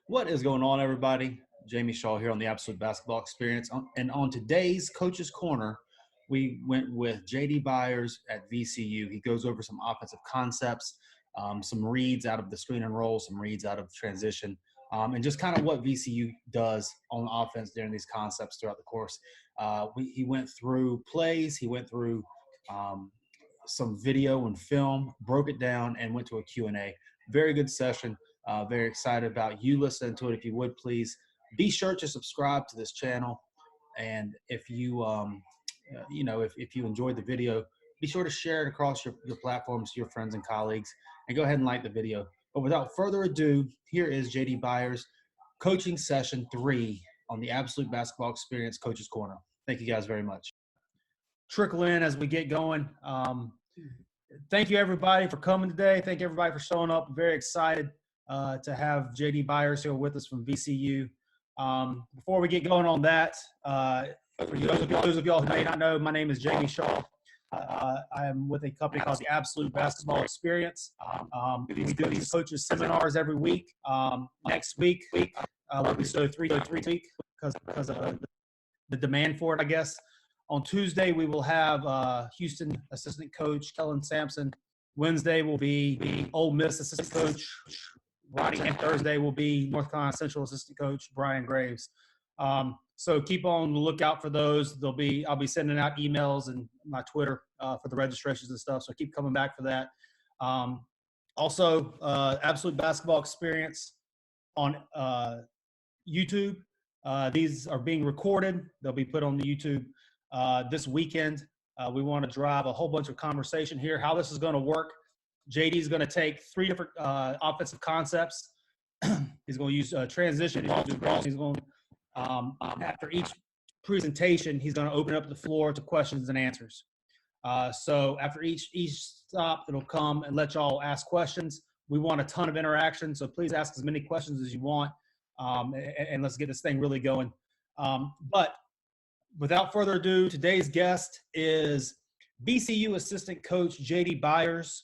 What is going on, everybody? Jamie Shaw here on the Absolute Basketball Experience. And on today's Coach's Corner, we went with JD Byers at VCU. He goes over some offensive concepts, some reads out of the screen and roll, some reads out of transition, and just kind of what VCU does on offense during these concepts throughout the course. He went through plays, he went through some video and film, broke it down, and went to a Q&A. Very good session. Very excited about you listening to it. If you would, please be sure to subscribe to this channel. And if you, if you enjoyed the video, be sure to share it across your platforms to your friends and colleagues, and go ahead and like the video. But without further ado, here is JD Byers, coaching session 3 on the Absolute Basketball Experience Coach's Corner. Thank you guys very much. Trickle in as we get going. Thank you, everybody, for coming today. Thank you, everybody, for showing up. Very excited to have JD Byers here with us from VCU. Before we get going on that, for those of y'all who may not know, my name is Jamie Shaw. I am with a company called the Absolute Basketball Experience. We do these coaches seminars every week. Next week, we'll be 3 week because of the demand for it, I guess. On Tuesday, we will have Houston assistant coach Kellen Sampson. Wednesday will be Ole Miss assistant coach Ronnie, and Thursday will be North Carolina Central assistant coach Brian Graves. So keep on the lookout for those. I'll be sending out emails and my Twitter for the registrations and stuff. So keep coming back for that. Also, Absolute Basketball Experience on YouTube. These are being recorded. They'll be put on the YouTube this weekend. We want to drive a whole bunch of conversation here. How this is going to work. JD is going to take 3 different offensive concepts. He's going to use transition. He's going to, after each presentation, he's going to open up the floor to questions and answers. So after each stop, it'll come and let y'all ask questions. We want a ton of interaction, so please ask as many questions as you want, and let's get this thing really going. But without further ado, today's guest is VCU assistant coach JD Byers.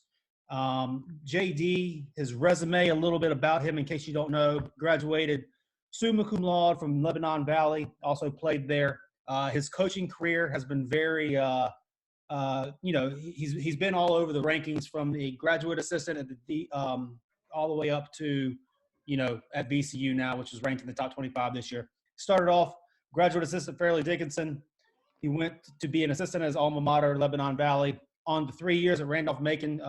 JD, his resume, a little bit about him in case you don't know, graduated summa cum laude from Lebanon Valley, also played there. His coaching career has been very, he's been all over the rankings from the graduate assistant at the all the way up to, at VCU now, which is ranked in the top 25 this year. Started off graduate assistant Fairleigh Dickinson. He went to be an assistant at his alma mater, Lebanon Valley, on the 3 years at Randolph-Macon,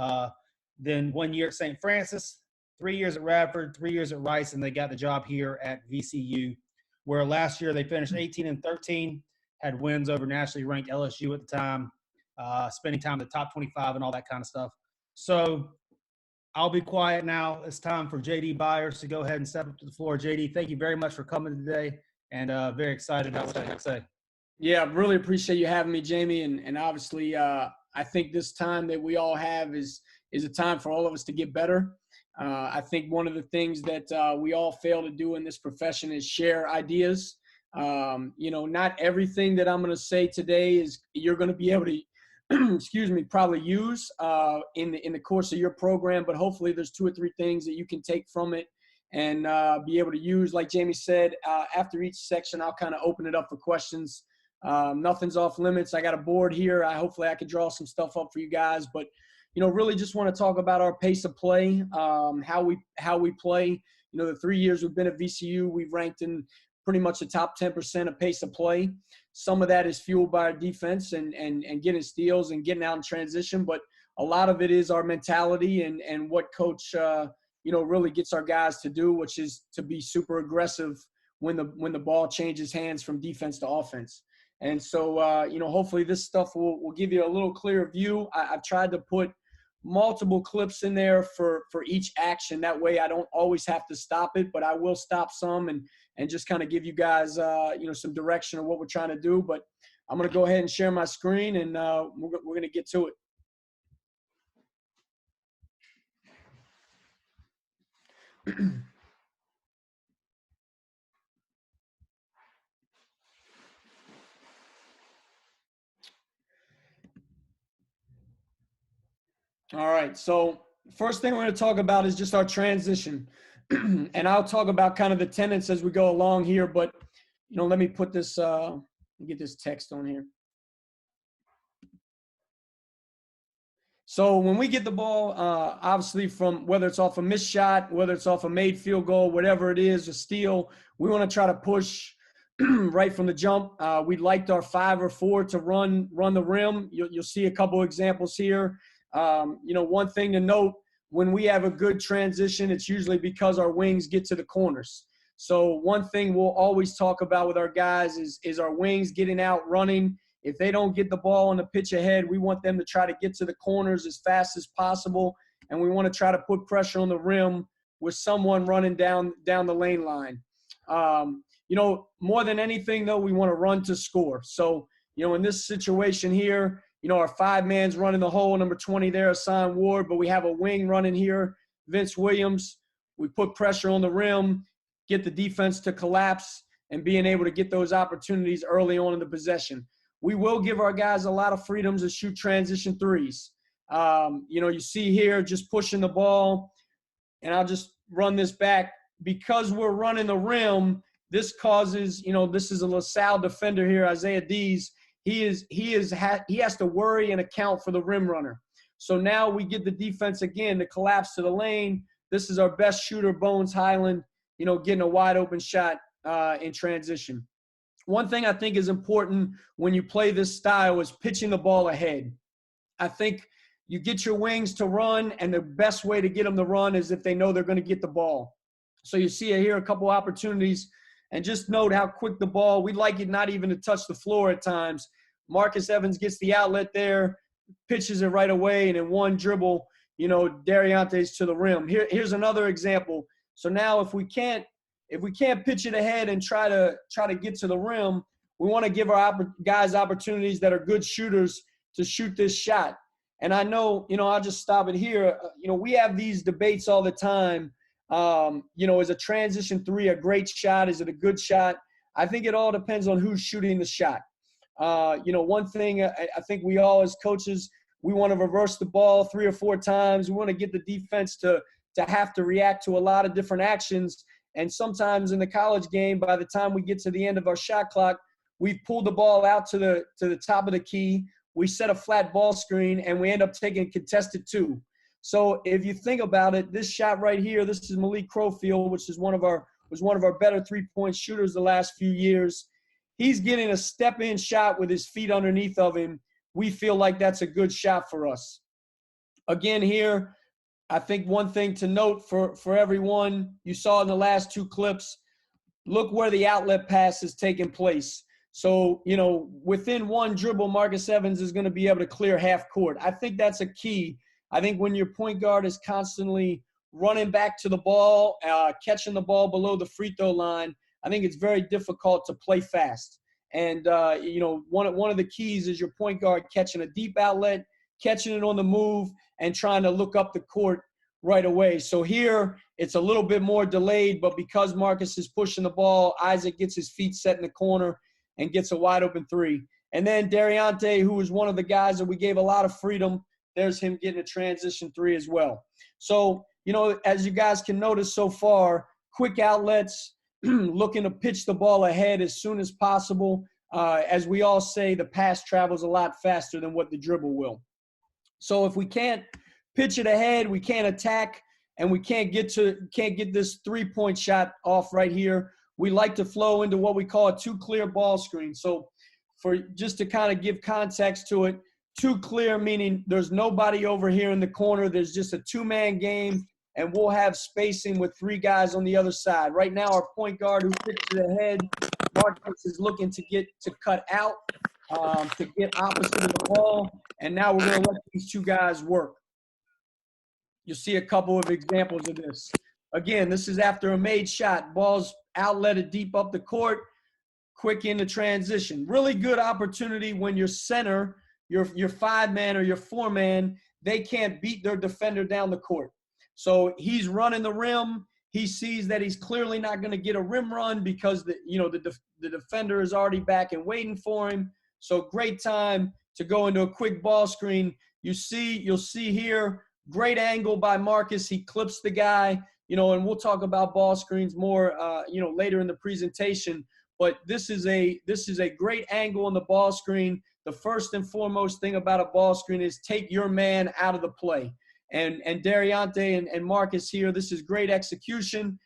then 1 year at St. Francis, 3 years at Radford, 3 years at Rice, and they got the job here at VCU, where last year they finished 18-13, had wins over nationally ranked LSU at the time, spending time in the top 25 and all that kind of stuff. So I'll be quiet now. It's time for JD Byers to go ahead and step up to the floor. JD, thank you very much for coming today, and very excited about what I have to say. Yeah, really appreciate you having me, Jamie. And obviously, I think this time that we all have is a time for all of us to get better. I think one of the things that we all fail to do in this profession is share ideas. Not everything that I'm going to say today is you're going to be able to, probably use in the course of your program, but hopefully there's 2 or 3 things that you can take from it and be able to use. Like Jamie said, after each section, I'll kind of open it up for questions. Nothing's off limits. I got a board here. Hopefully I can draw some stuff up for you guys, but really just want to talk about our pace of play, how we play. The 3 years we've been at VCU, we've ranked in pretty much the top 10% of pace of play. Some of that is fueled by our defense and getting steals and getting out in transition, but a lot of it is our mentality and what coach really gets our guys to do, which is to be super aggressive when the ball changes hands from defense to offense. And so, hopefully this stuff will give you a little clearer view. I've tried to put multiple clips in there for each action. That way I don't always have to stop it, but I will stop some and just kind of give you guys, some direction of what we're trying to do. But I'm going to go ahead and share my screen, and we're going to get to it. All right, so first thing we're going to talk about is just our transition. And I'll talk about kind of the tenets as we go along here, but, let me put this, get this text on here. So when we get the ball, obviously from whether it's off a missed shot, whether it's off a made field goal, whatever it is, a steal, we want to try to push right from the jump. We liked our 5 or 4 to run the rim. You'll see a couple examples here. One thing to note, when we have a good transition, it's usually because our wings get to the corners. So one thing we'll always talk about with our guys is our wings getting out, running. If they don't get the ball on the pitch ahead, we want them to try to get to the corners as fast as possible, and we want to try to put pressure on the rim with someone running down the lane line. More than anything, though, we want to run to score. So, in this situation here, our 5-man's running the hole, number 20 there, Hassan Ward, but we have a wing running here, Vince Williams. We put pressure on the rim, get the defense to collapse, and being able to get those opportunities early on in the possession. We will give our guys a lot of freedoms to shoot transition threes. You see here just pushing the ball, and I'll just run this back. Because we're running the rim, this causes, this is a LaSalle defender here, Isaiah Dees. He has to worry and account for the rim runner. So now we get the defense again to collapse to the lane. This is our best shooter, Bones Highland, getting a wide open shot in transition. One thing I think is important when you play this style is pitching the ball ahead. I think you get your wings to run, and the best way to get them to run is if they know they're going to get the ball. So you see here a couple opportunities, and just note how quick the ball, we like it not even to touch the floor at times. Marcus Evans gets the outlet there, pitches it right away, and in one dribble, Dariante's to the rim. Here's another example. So now if we can't pitch it ahead and try to get to the rim, we want to give our guys opportunities that are good shooters to shoot this shot. And I know, I'll just stop it here. We have these debates all the time. Is a transition 3 a great shot? Is it a good shot? I think it all depends on who's shooting the shot. One thing I think we all as coaches, we want to reverse the ball 3 or 4 times. We want to get the defense to have to react to a lot of different actions. And sometimes in the college game, by the time we get to the end of our shot clock, we've pulled the ball out to the top of the key. We set a flat ball screen, and we end up taking contested 2. So if you think about it, this shot right here, this is Malik Crowfield, which is one of our better 3-point shooters the last few years. He's getting a step-in shot with his feet underneath of him. We feel like that's a good shot for us. Again here, I think one thing to note for everyone, you saw in the last 2 clips, look where the outlet pass is taking place. So, within one dribble, Marcus Evans is going to be able to clear half court. I think that's a key. I think when your point guard is constantly running back to the ball, catching the ball below the free throw line, I think it's very difficult to play fast. And, one of the keys is your point guard catching a deep outlet, catching it on the move, and trying to look up the court right away. So here it's a little bit more delayed, but because Marcus is pushing the ball, Isaac gets his feet set in the corner and gets a wide open 3. And then Dariante, who was one of the guys that we gave a lot of freedom, there's him getting a transition 3 as well. So, as you guys can notice so far, quick outlets, looking to pitch the ball ahead as soon as possible. As we all say, the pass travels a lot faster than what the dribble will. So if we can't pitch it ahead, we can't attack, and we can't get this 3-point shot off right here, we like to flow into what we call a 2 clear ball screen. So just to kind of give context to it, 2 clear meaning there's nobody over here in the corner. There's just a 2-man game, and we'll have spacing with 3 guys on the other side. Right now, our point guard who pitches it ahead, Marcus is looking to cut out, to get opposite of the ball, and now we're going to let these 2 guys work. You'll see a couple of examples of this. Again, this is after a made shot. Ball's outletted deep up the court, quick into transition. Really good opportunity when your center, your 5-man or your 4-man, they can't beat their defender down the court. So he's running the rim. He sees that he's clearly not going to get a rim run because the defender is already back and waiting for him. So great time to go into a quick ball screen. You'll see here, great angle by Marcus. He clips the guy. and we'll talk about ball screens more, later in the presentation. But this is a great angle on the ball screen. The first and foremost thing about a ball screen is take your man out of the play. And Dariante and Marcus here, this is great execution.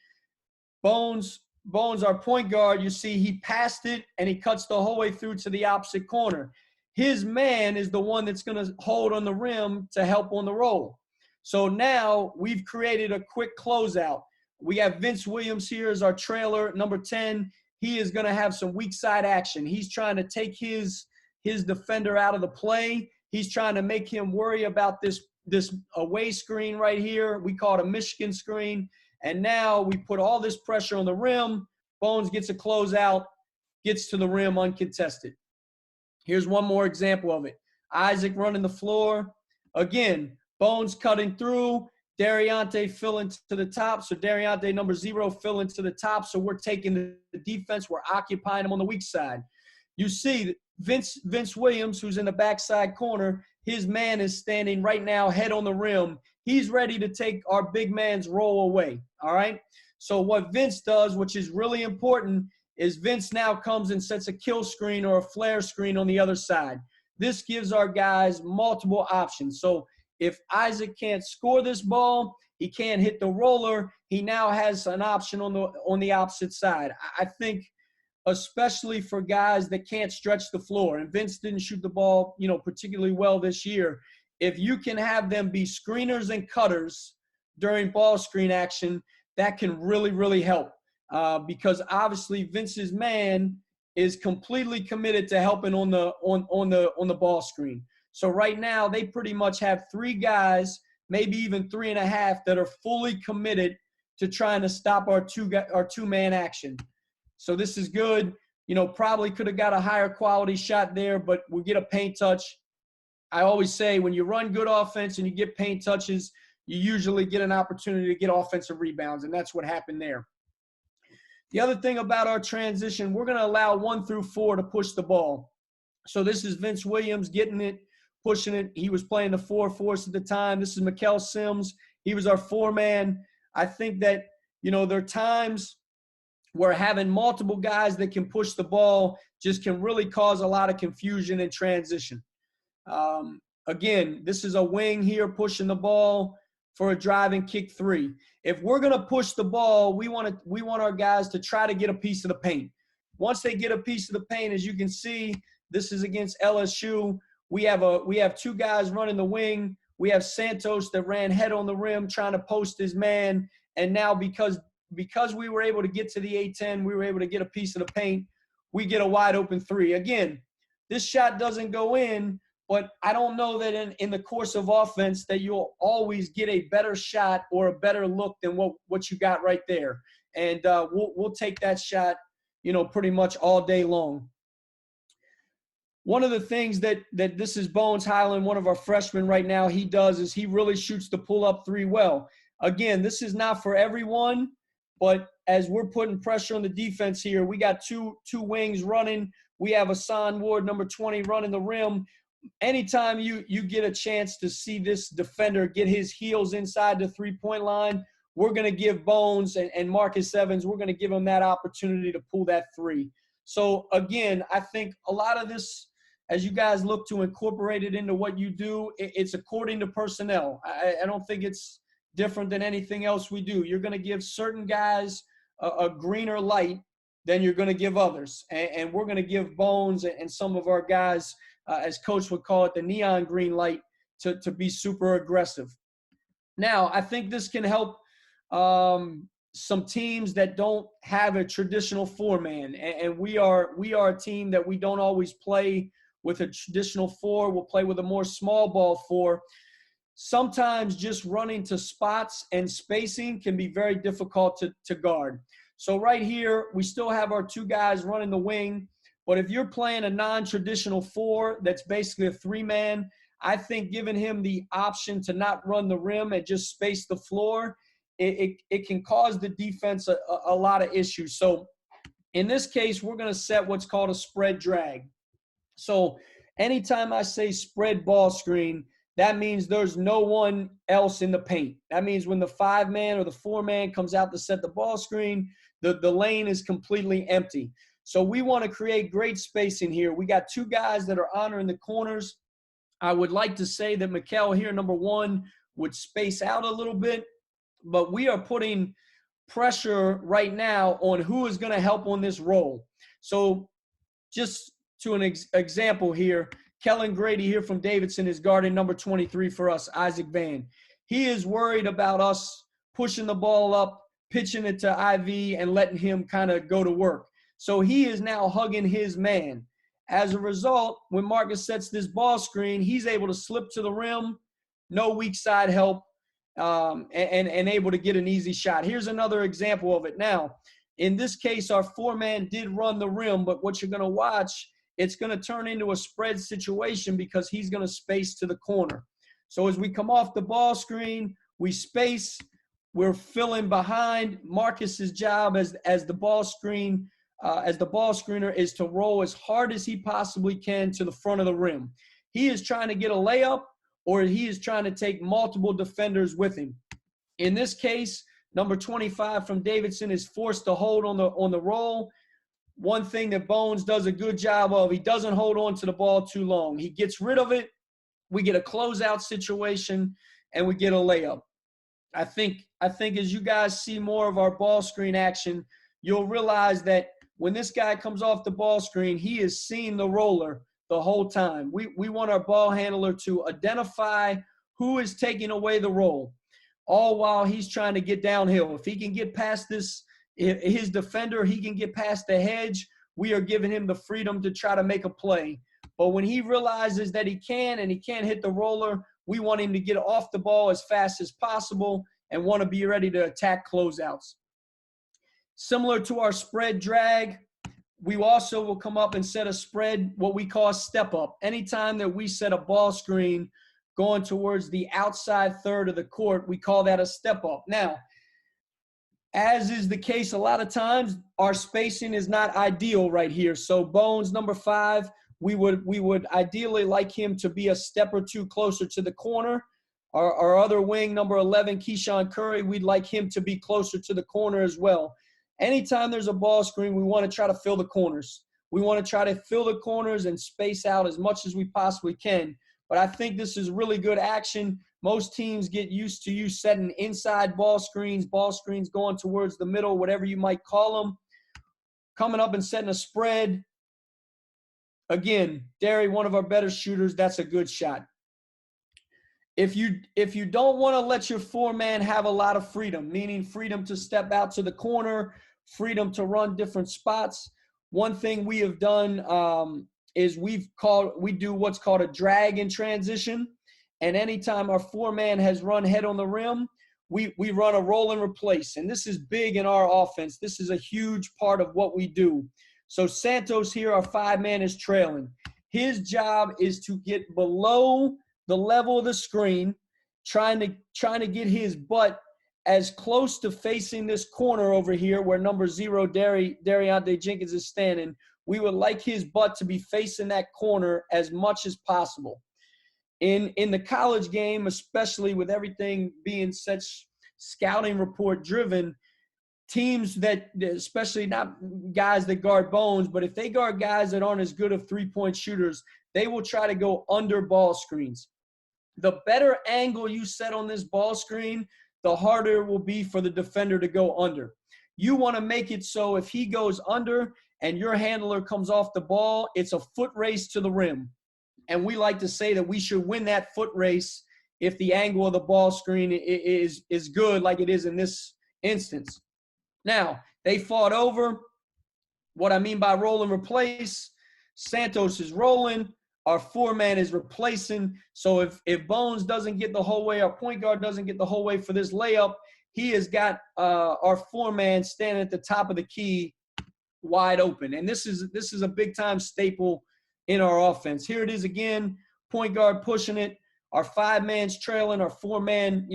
Bones, our point guard, you see he passed it and he cuts the whole way through to the opposite corner. His man is the one that's going to hold on the rim to help on the roll. So now we've created a quick closeout. We have Vince Williams here as our trailer, number 10. He is going to have some weak side action. He's trying to take his defender out of the play. He's trying to make him worry about this away screen right here. We call it a Michigan screen. And now we put all this pressure on the rim. Bones gets a closeout, gets to the rim uncontested. Here's one more example of it. Isaac running the floor. Again, Bones cutting through. Dariante filling to the top. So Dariante, number 0, filling to the top. So we're taking the defense. We're occupying him on the weak side. You see Vince Williams, who's in the backside corner, his man is standing right now, head on the rim. He's ready to take our big man's roll away, all right? So what Vince does, which is really important, is Vince now comes and sets a kill screen or a flare screen on the other side. This gives our guys multiple options. So if Isaac can't score this ball, he can't hit the roller, he now has an option on the opposite side. I think especially for guys that can't stretch the floor, and Vince didn't shoot the ball, particularly well this year. If you can have them be screeners and cutters during ball screen action, that can really, really help because obviously Vince's man is completely committed to helping on the ball screen. So right now they pretty much have 3 guys, maybe even 3.5, that are fully committed to trying to stop our two-man action. So this is good. Probably could have got a higher quality shot there, but we get a paint touch. I always say when you run good offense and you get paint touches, you usually get an opportunity to get offensive rebounds, and that's what happened there. The other thing about our transition, we're going to allow 1 through 4 to push the ball. So this is Vince Williams getting it, pushing it. He was playing the 4 for us at the time. This is Mikael Sims. He was our 4-man. I think that, there are times where having multiple guys that can push the ball just can really cause a lot of confusion in transition. Again, this is a wing here pushing the ball for a drive and kick 3. If we're going to push the ball, we want our guys to try to get a piece of the paint. Once they get a piece of the paint, as you can see, this is against LSU. We have 2 guys running the wing. We have Santos that ran head on the rim trying to post his man. And now because we were able to get to the A10, we were able to get a piece of the paint, we get a wide open 3. Again, this shot doesn't go in, but I don't know that in the course of offense that you'll always get a better shot or a better look than what you got right there. And we'll take that shot, pretty much all day long. One of the things that this is Bones Highland, one of our freshmen right now, he does is he really shoots the pull-up 3 well. Again, this is not for everyone, but as we're putting pressure on the defense here, we got two wings running. We have Hassan Ward, number 20, running the rim. Anytime you get a chance to see this defender get his heels inside the 3-point line, we're going to give Bones and Marcus Evans, we're going to give them that opportunity to pull that 3. So, again, I think a lot of this, as you guys look to incorporate it into what you do, it's according to personnel. I don't think it's different than anything else we do. You're going to give certain guys a greener light than you're going to give others. And we're going to give Bones and some of our guys, as Coach would call it, the neon green light to be super aggressive. Now, I think this can help some teams that don't have a traditional 4-man. And we are a team that we don't always play with a traditional 4. We'll play with a more small ball 4. Sometimes just running to spots and spacing can be very difficult to guard. So right here, we still have our 2 guys running the wing. But if you're playing a non-traditional 4 that's basically a 3-man, I think giving him the option to not run the rim and just space the floor, it can cause the defense a lot of issues. So in this case, we're going to set what's called a spread drag. So anytime I say spread ball screen, that means there's no one else in the paint. That means when the 5-man or the 4-man comes out to set the ball screen, the lane is completely empty. So we want to create great spacing here. We got 2 guys that are honoring the corners. I would like to say that Mikkel here, number 1, would space out a little bit, but we are putting pressure right now on who is going to help on this role. So just to an example here, Kellen Grady here from Davidson is guarding number 23 for us, Isaac Van. He is worried about us pushing the ball up, pitching it to IV, and letting him kind of go to work. So he is now hugging his man. As a result, when Marcus sets this ball screen, he's able to slip to the rim, no weak side help, and able to get an easy shot. Here's another example of it. Now, in this case, our 4-man did run the rim, but what you're going to watch, it's going to turn into a spread situation because he's going to space to the corner. So as we come off the ball screen, we space, we're filling behind. Marcus's job as the ball screen, as the ball screener, is to roll as hard as he possibly can to the front of the rim. He is trying to get a layup, or he is trying to take multiple defenders with him. In this case, number 25 from Davidson is forced to hold on the roll. One thing that Bones does a good job of, he doesn't hold on to the ball too long. He gets rid of it. We get a closeout situation, and we get a layup. I think as you guys see more of our ball screen action, you'll realize that when this guy comes off the ball screen, he is seeing the roller the whole time. We want our ball handler to identify who is taking away the roll, all while he's trying to get downhill. If he can get past his defender, he can get past the hedge, we are giving him the freedom to try to make a play. But when he realizes that he can't hit the roller, we want him to get off the ball as fast as possible and want to be ready to attack closeouts. Similar to our spread drag, we also will come up and set a spread, what we call step up. Anytime that we set a ball screen going towards the outside third of the court, we call that a step up. Now, as is the case a lot of times, our spacing is not ideal right here. So Bones, number 5, we would ideally like him to be a step or 2 closer to the corner. Our other wing, number 11, Keyshawn Curry, we'd like him to be closer to the corner as well. Anytime there's a ball screen, we want to try to fill the corners. We want to try to fill the corners and space out as much as we possibly can. But I think this is really good action. Most teams get used to you setting inside ball screens going towards the middle, whatever you might call them. Coming up and setting a spread. Again, Derry, one of our better shooters, that's a good shot. If you don't want to let your 4-man have a lot of freedom, meaning freedom to step out to the corner, freedom to run different spots, one thing we have done is we do what's called a drag in transition. And anytime our 4-man has run head on the rim, we run a roll and replace. And this is big in our offense. This is a huge part of what we do. So Santos here, our 5-man, is trailing. His job is to get below the level of the screen, trying to get his butt as close to facing this corner over here where number 0, Dariante Jenkins, is standing. We would like his butt to be facing that corner as much as possible. In the college game, especially with everything being such scouting report driven, teams that, especially not guys that guard Bones, but if they guard guys that aren't as good of 3-point shooters, they will try to go under ball screens. The better angle you set on this ball screen, the harder it will be for the defender to go under. You want to make it so if he goes under and your handler comes off the ball, it's a foot race to the rim. And we like to say that we should win that foot race if the angle of the ball screen is good, like it is in this instance. Now, they fought over. What I mean by roll and replace, Santos is rolling. Our 4-man is replacing. So if Bones doesn't get the whole way, our point guard doesn't get the whole way for this layup, he has got our 4-man standing at the top of the key wide open. And this is a big-time staple in our offense. Here it is again, point guard pushing it. Our 5-man's trailing. Our 4-man,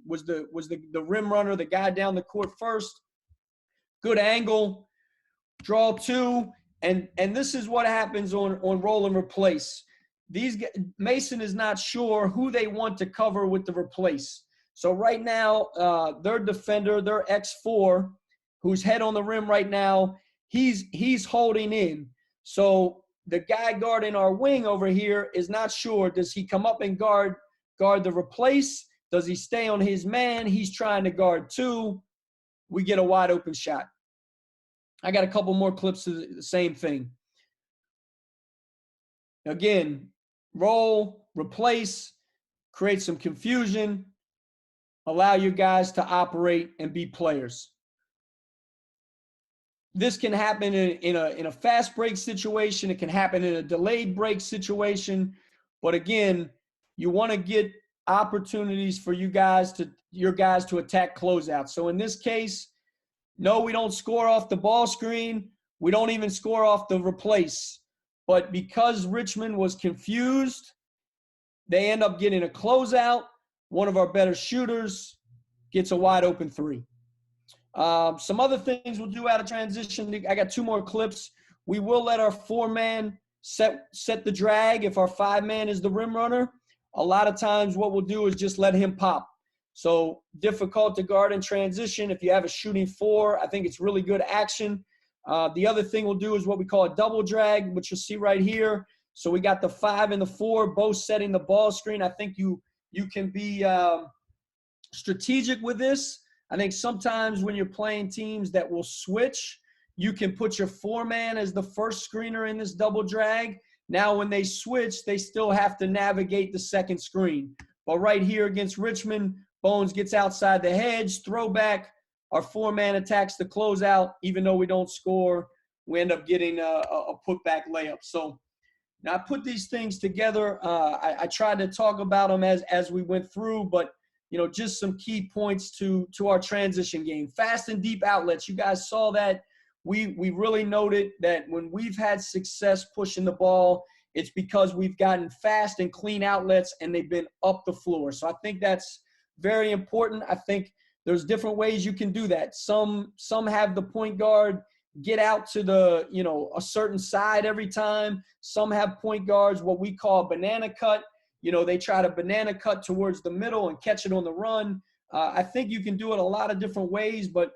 was the rim runner, the guy down the court first. Good angle, draw 2. And this is what happens on roll and replace. Mason is not sure who they want to cover with the replace. So right now, their defender, their X4, who's head on the rim right now, he's holding in. So the guy guarding our wing over here is not sure. Does he come up and guard the replace? Does he stay on his man? He's trying to guard two. We get a wide open shot. I got a couple more clips of the same thing. Again, roll, replace, create some confusion, allow your guys to operate and be players. This can happen in a fast break situation. It can happen in a delayed break situation. But again, you want to get opportunities for your guys to attack closeouts. So in this case, no, we don't score off the ball screen. We don't even score off the replace. But because Richmond was confused, they end up getting a closeout. One of our better shooters gets a wide open three. Some other things we'll do out of transition. I got two more clips. We will let our four-man set the drag if our five-man is the rim runner. A lot of times what we'll do is just let him pop. So difficult to guard in transition. If you have a shooting four, I think it's really good action. The other thing we'll do is what we call a double drag, which you'll see right here. So we got the 5 and the 4 both setting the ball screen. I think you can be strategic with this. I think sometimes when you're playing teams that will switch, you can put your 4-man as the first screener in this double drag. Now when they switch, they still have to navigate the second screen. But right here against Richmond, Bones gets outside the hedge, throwback. Our 4-man attacks the closeout. Even though we don't score, we end up getting a putback layup. So now I put these things together. I tried to talk about them as we went through, but just some key points to our transition game. Fast and deep outlets. You guys saw that. We really noted that when we've had success pushing the ball, it's because we've gotten fast and clean outlets and they've been up the floor. So I think that's very important. I think there's different ways you can do that. Some have the point guard get out to the, a certain side every time. Some have point guards, what we call banana cut. They try to banana cut towards the middle and catch it on the run. I think you can do it a lot of different ways, but,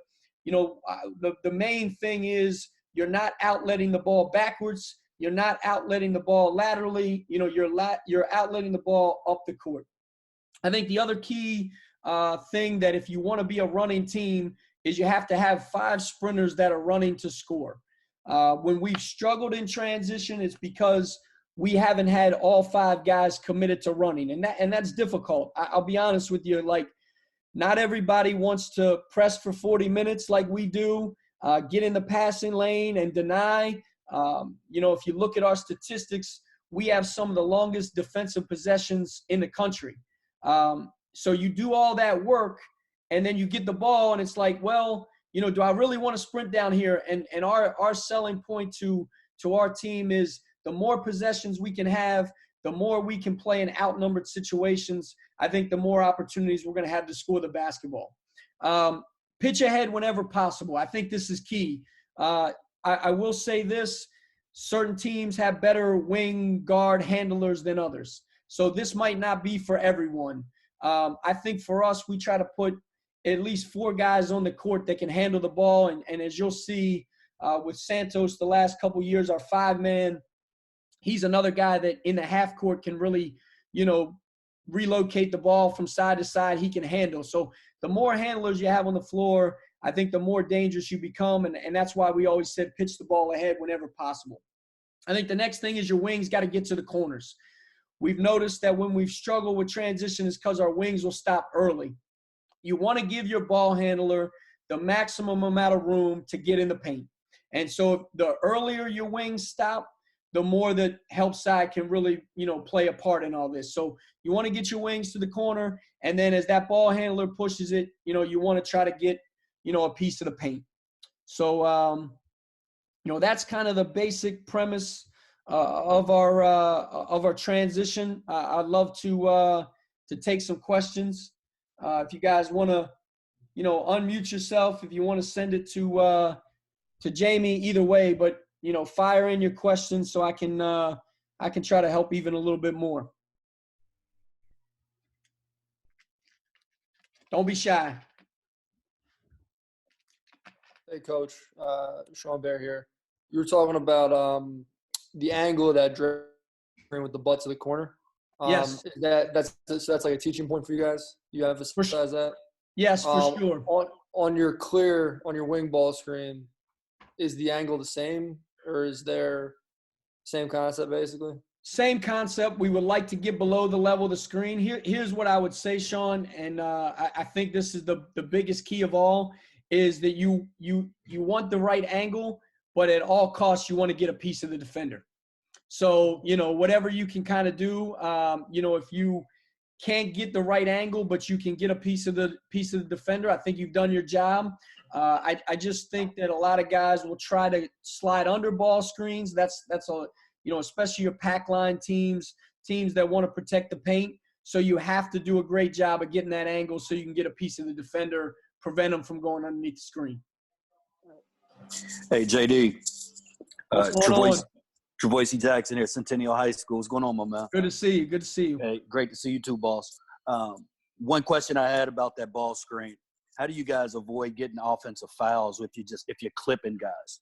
the main thing is you're not outletting the ball backwards. You're not outletting the ball laterally. You're outletting the ball up the court. I think the other key thing that if you want to be a running team is you have to have 5 sprinters that are running to score. When we've struggled in transition, it's because we haven't had all 5 guys committed to running, and that's difficult. I'll be honest with you, not everybody wants to press for 40 minutes like we do, get in the passing lane and deny. If you look at our statistics, we have some of the longest defensive possessions in the country. So you do all that work, and then you get the ball, and it's like, well, do I really want to sprint down here? And our selling point to our team is the more possessions we can have, the more we can play in outnumbered situations. I think the more opportunities we're going to have to score the basketball. Pitch ahead whenever possible. I think this is key. I will say this. Certain teams have better wing guard handlers than others. So this might not be for everyone. I think for us, we try to put at least 4 guys on the court that can handle the ball. And as you'll see with Santos the last couple of years, our 5-man, he's another guy that in the half court can really, relocate the ball from side to side. He can handle. So the more handlers you have on the floor, I think the more dangerous you become. And that's why we always said pitch the ball ahead whenever possible. I think the next thing is your wings got to get to the corners. We've noticed that when we've struggled with transition is because our wings will stop early. You want to give your ball handler the maximum amount of room to get in the paint. And so the earlier your wings stop, the more that help side can really, play a part in all this. So you want to get your wings to the corner, and then as that ball handler pushes it, you want to try to get, a piece of the paint. So, that's kind of the basic premise of our transition. I'd love to take some questions. If you guys want to, unmute yourself, if you want to send it to Jamie, either way, but fire in your questions so I can I can try to help even a little bit more. Don't be shy. Hey, Coach. Sean Bear here. You were talking about the angle of that drain with the butt to the corner. Yes. That's like a teaching point for you guys. You emphasize that. Yes, for sure. On your wing ball screen, is the angle the same, or is there same concept basically? Same concept. We would like to get below the level of the screen. Here's what I would say, Sean, and I think this is the biggest key of all, is that you want the right angle, but at all costs you want to get a piece of the defender. So, whatever you can kind of do, if you can't get the right angle, but you can get a piece of the defender, I think you've done your job. I just think that a lot of guys will try to slide under ball screens. That's especially your pack line teams that want to protect the paint. So you have to do a great job of getting that angle so you can get a piece of the defender, prevent them from going underneath the screen. Hey, JD. What's going on? Travoisi Jackson here, Centennial High School. What's going on, my man? Good to see you. Hey, great to see you too, boss. One question I had about that ball screen: how do you guys avoid getting offensive fouls if you're clipping guys?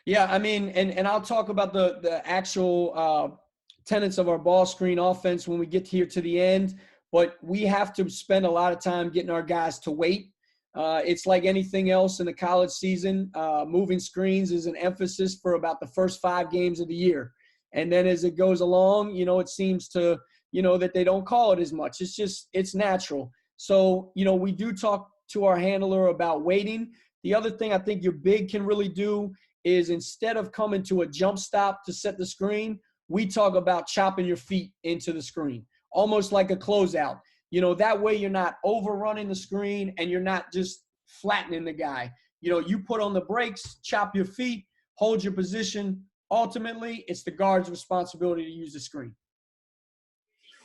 Yeah, I mean, and I'll talk about the actual tenets of our ball screen offense when we get here to the end. But we have to spend a lot of time getting our guys to wait. It's like anything else in the college season. Moving screens is an emphasis for about the first 5 games of the year. And then as it goes along, it seems to, that they don't call it as much. It's natural. So, we do talk to our handler about waiting. The other thing I think your big can really do is, instead of coming to a jump stop to set the screen, we talk about chopping your feet into the screen, almost like a closeout. That way you're not overrunning the screen and you're not just flattening the guy. You put on the brakes, chop your feet, hold your position. Ultimately, it's the guard's responsibility to use the screen.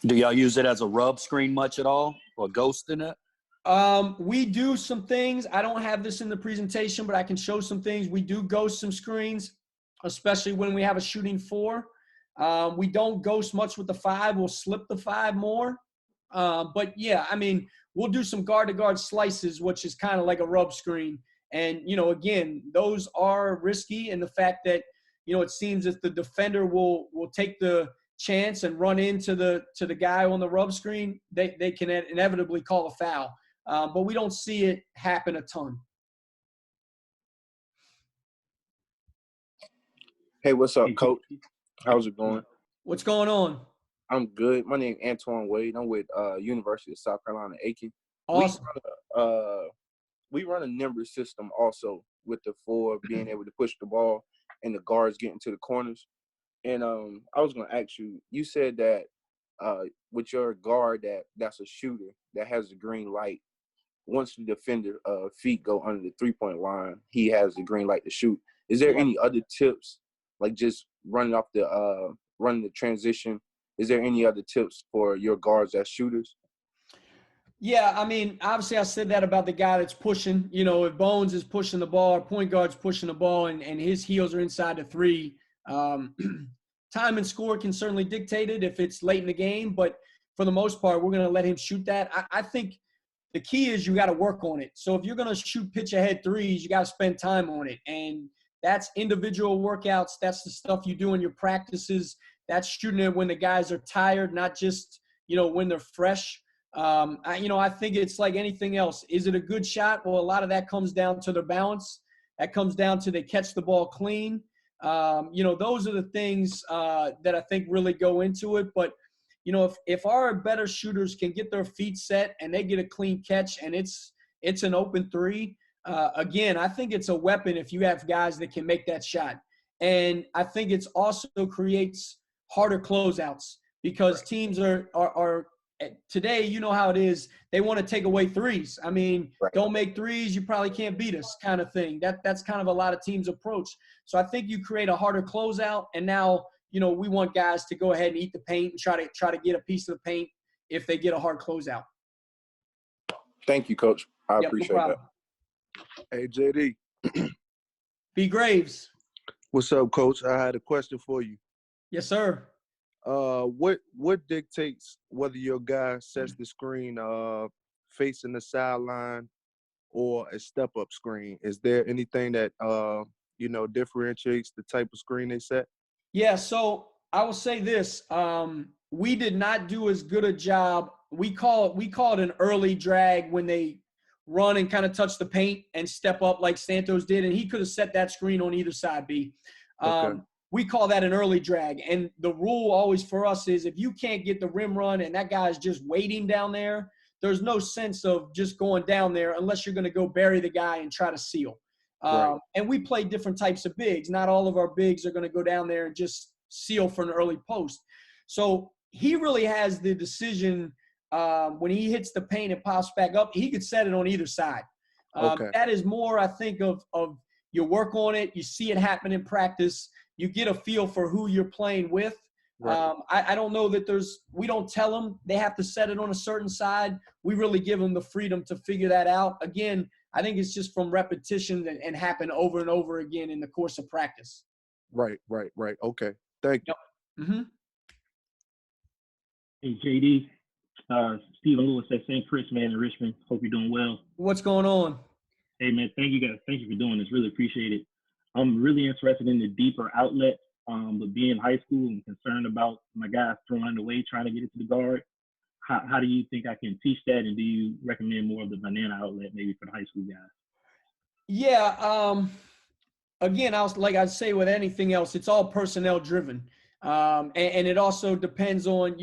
Do y'all use it as a rub screen much at all, or ghost in it? We do some things. I don't have this in the presentation, but I can show some things. We do ghost some screens, especially when we have a shooting 4. We don't ghost much with the 5. We'll slip the 5 more. But yeah, I mean, we'll do some guard-to-guard slices, which is kind of like a rub screen. And, again, those are risky in the fact that, it seems that the defender will take the chance and run into the guy on the rub screen. They can inevitably call a foul. But we don't see it happen a ton. Hey, what's up, Coach? How's it going? What's going on? I'm good. My name is Antoine Wade. I'm with University of South Carolina, Aiken. Awesome. We run a number system also, with the 4 being able to push the ball and the guards getting to the corners. And I was going to ask you, you said that with your guard that's a shooter that has the green light, once the defender feet go under the 3-point line, he has the green light to shoot. Is there any other tips, like just running the transition? Is there any other tips for your guards as shooters? Yeah, I mean, obviously I said that about the guy that's pushing. If Bones is pushing the ball, or point guard's pushing the ball, and his heels are inside the 3, time and score can certainly dictate it if it's late in the game. But for the most part, we're going to let him shoot that. I think the key is you got to work on it. So if you're going to shoot pitch-ahead threes, you got to spend time on it. And that's individual workouts. That's the stuff you do in your practices. That's shooting it when the guys are tired, not just, when they're fresh. I think it's like anything else. Is it a good shot? Well, a lot of that comes down to their balance. That comes down to they catch the ball clean. Those are the things that I think really go into it. But, if our better shooters can get their feet set and they get a clean catch and it's an open 3, again, I think it's a weapon if you have guys that can make that shot. And I think it's also creates harder closeouts because teams are today, you know how it is. They want to take away 3s. I mean, Don't make 3s, you probably can't beat us kind of thing. That's kind of a lot of teams' approach. So I think you create a harder closeout, and now, we want guys to go ahead and eat the paint and try to get a piece of the paint if they get a hard closeout. Thank you, Coach. I appreciate that. Hey, JD. B. Graves. What's up, Coach? I had a question for you. Yes, sir. What dictates whether your guy sets the screen facing the sideline or a step-up screen? Is there anything that differentiates the type of screen they set? Yeah, so I will say this. We did not do as good a job. We call it an early drag when they run and kind of touch the paint and step up like Santos did, and he could have set that screen on either side, B. Okay. We call that an early drag. And the rule always for us is if you can't get the rim run and that guy's just waiting down there, there's no sense of just going down there unless you're going to go bury the guy and try to seal. Right. And we play different types of bigs. Not all of our bigs are going to go down there and just seal for an early post. So he really has the decision when he hits the paint and pops back up, he could set it on either side. Okay. That is more, I think, of you work on it, you see it happen in practice, you get a feel for who you're playing with. Right. I don't know that we don't tell them they have to set it on a certain side. We really give them the freedom to figure that out. Again, I think it's just from repetition and happen over and over again in the course of practice. Right. Okay. Thank you. Yep. Mm-hmm. Hey, JD. Stephen Lewis at St. Chris, man, in Richmond. Hope you're doing well. What's going on? Hey, man, thank you guys. Thank you for doing this. Really appreciate it. I'm really interested in the deeper outlet, but being in high school, I'm concerned about my guys throwing it away, trying to get it to the guard. How do you think I can teach that, and do you recommend more of the banana outlet maybe for the high school guys? Yeah. Again, like I say with anything else, it's all personnel driven, and it also depends on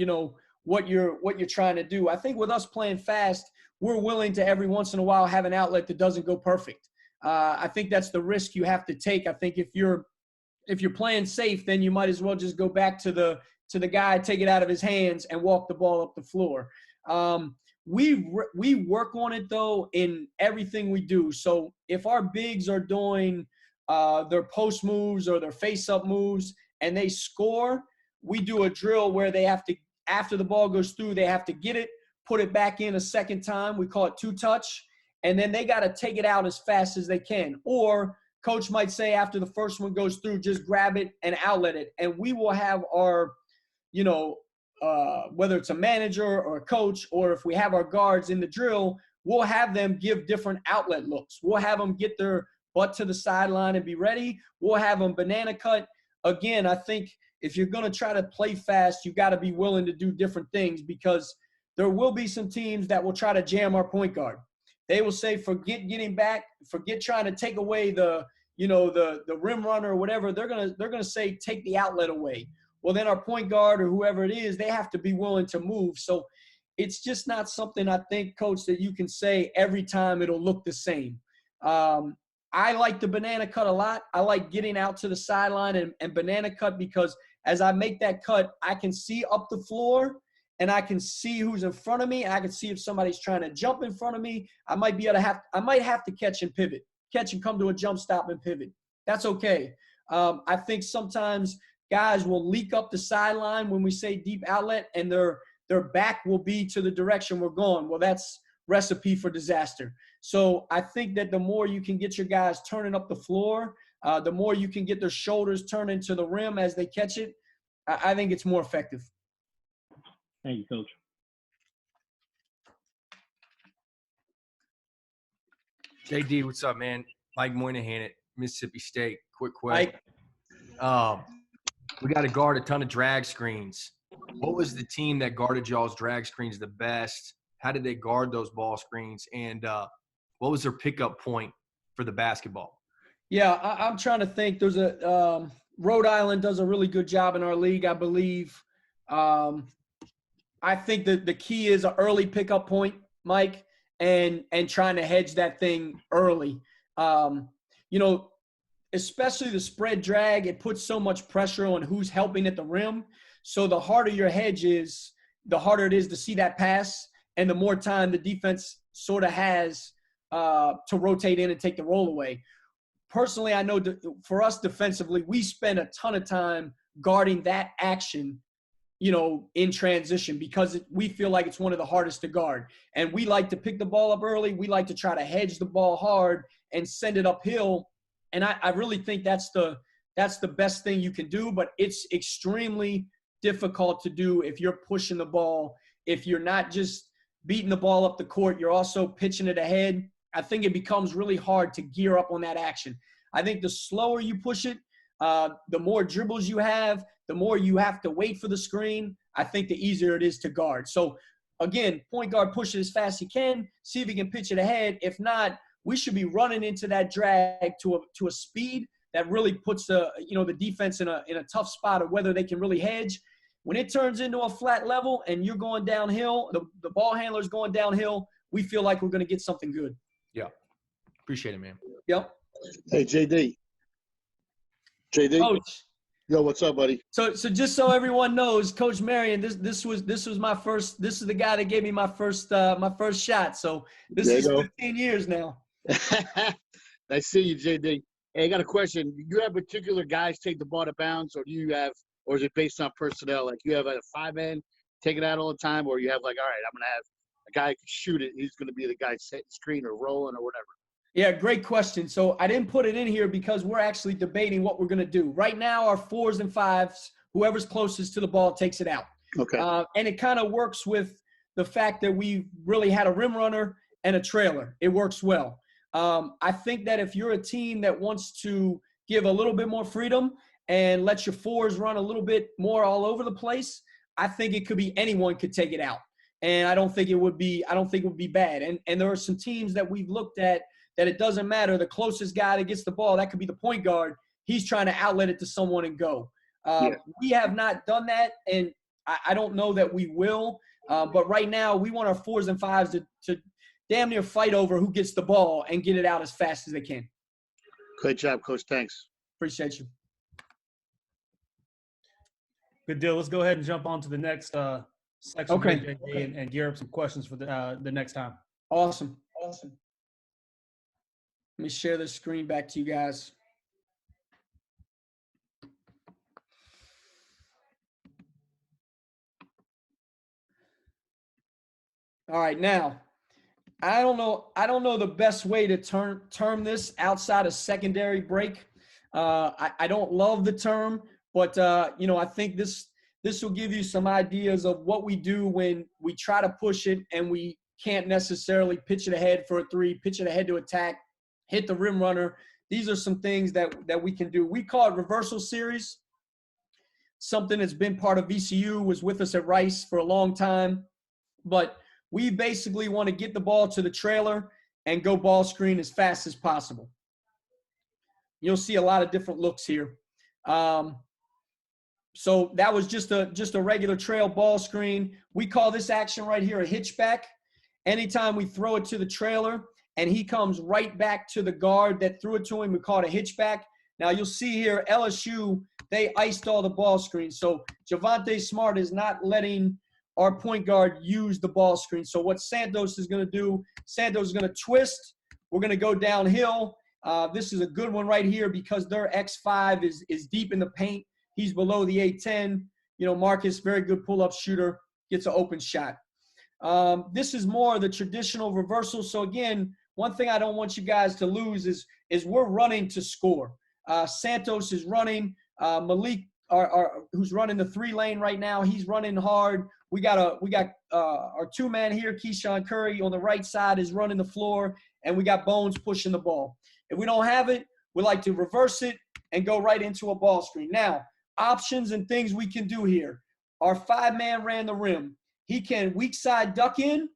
what you're trying to do. I think with us playing fast, we're willing to every once in a while have an outlet that doesn't go perfect. I think that's the risk you have to take. I think if you're playing safe, then you might as well just go back to the guy, take it out of his hands, and walk the ball up the floor. We work on it though in everything we do. So if our bigs are doing their post moves or their face-up moves and they score, we do a drill where they have to, after the ball goes through, they have to get it, put it back in a second time. We call it two-touch. And then they got to take it out as fast as they can. Or coach might say after the first one goes through, just grab it and outlet it. And we will have our, whether it's a manager or a coach, or if we have our guards in the drill, we'll have them give different outlet looks. We'll have them get their butt to the sideline and be ready. We'll have them banana cut. Again, I think if you're going to try to play fast, you got to be willing to do different things, because there will be some teams that will try to jam our point guard. They will say, forget getting back, forget trying to take away the rim runner or whatever. They're gonna say, take the outlet away. Well, then our point guard or whoever it is, they have to be willing to move. So it's just not something, I think, coach, that you can say every time it'll look the same. I like the banana cut a lot. I like getting out to the sideline and banana cut, because as I make that cut, I can see up the floor and I can see who's in front of me. And I can see if somebody's trying to jump in front of me. I might have to catch and pivot, catch and come to a jump stop and pivot. That's okay. I think sometimes guys will leak up the sideline when we say deep outlet, and their back will be to the direction we're going. Well, that's recipe for disaster. So I think that the more you can get your guys turning up the floor, the more you can get their shoulders turning to the rim as they catch it, I think it's more effective. Thank you, Coach. JD, what's up, man? Mike Moynihan at Mississippi State. Quick question. We got to guard a ton of drag screens. What was the team that guarded y'all's drag screens the best? How did they guard those ball screens? And what was their pickup point for the basketball? Yeah, I'm trying to think. There's Rhode Island does a really good job in our league, I believe. I think that the key is an early pickup point, Mike, and trying to hedge that thing early. Especially the spread drag, it puts so much pressure on who's helping at the rim. So the harder your hedge is, the harder it is to see that pass, and the more time the defense sort of has to rotate in and take the roll away. Personally, I know for us defensively, we spend a ton of time guarding that action, in transition, because we feel like it's one of the hardest to guard. And we like to pick the ball up early. We like to try to hedge the ball hard and send it uphill. And I really think that's the best thing you can do, but it's extremely difficult to do if you're pushing the ball. If you're not just beating the ball up the court, you're also pitching it ahead. I think it becomes really hard to gear up on that action. I think the slower you push it, the more dribbles you have, the more you have to wait for the screen. I think the easier it is to guard. So, again, point guard, push it as fast as he can, see if he can pitch it ahead. If not, we should be running into that drag to a speed that really puts the defense in a tough spot of whether they can really hedge. When it turns into a flat level and you're going downhill, the ball handler's going downhill, we feel like we're going to get something good. Yeah. Appreciate it, man. Yep. Hey, JD. Coach. Yo, what's up, buddy? So just so everyone knows, Coach Marion, this was my first. This is the guy that gave me my first shot. So this is 15 years now. I see you, JD. Hey, I got a question. Do you have particular guys take the ball to bounds, or is it based on personnel? Like you have a 5-man take it out all the time, or you have like, all right, I'm gonna have a guy who can shoot it. He's gonna be the guy setting screen or rolling or whatever. Yeah, great question. So I didn't put it in here because we're actually debating what we're going to do. Right now, our 4s and 5s, whoever's closest to the ball takes it out. Okay. And it kind of works with the fact that we really had a rim runner and a trailer. It works well. I think that if you're a team that wants to give a little bit more freedom and let your 4s run a little bit more all over the place, I think it could be anyone could take it out. And I don't think it would be bad. And there are some teams that we've looked at that it doesn't matter. The closest guy that gets the ball, that could be the point guard. He's trying to outlet it to someone and go. We have not done that, and I don't know that we will. But right now, we want our 4s and 5s to damn near fight over who gets the ball and get it out as fast as they can. Great job, Coach. Thanks. Appreciate you. Good deal. Let's go ahead and jump on to the next section. Okay. And gear up some questions for the next time. Awesome. Let me share the screen back to you guys. All right, now, I don't know the best way to term this outside of secondary break. I don't love the term, but I think this will give you some ideas of what we do when we try to push it and we can't necessarily pitch it ahead for a 3, pitch it ahead to attack, hit the rim runner. These are some things that we can do. We call it reversal series. Something that's been part of VCU, was with us at Rice for a long time. But we basically want to get the ball to the trailer and go ball screen as fast as possible. You'll see a lot of different looks here. So that was just a regular trail ball screen. We call this action right here a hitchback. Anytime we throw it to the trailer and he comes right back to the guard that threw it to him, we call it a hitchback. Now you'll see here, LSU, they iced all the ball screens. So Javonte Smart is not letting our point guard use the ball screen. So what Santos is going to do, Santos is going to twist. We're going to go downhill. This is a good one right here because their X5 is deep in the paint. He's below the A10. Marcus, very good pull-up shooter, gets an open shot. This is more the traditional reversal. So again, one thing I don't want you guys to lose is we're running to score. Santos is running. Malik, who's running the 3-lane right now, he's running hard. We got our 2-man here, Keyshawn Curry on the right side is running the floor, and we got Bones pushing the ball. If we don't have it, we like to reverse it and go right into a ball screen. Now, options and things we can do here. Our 5-man ran the rim. He can weak side duck in,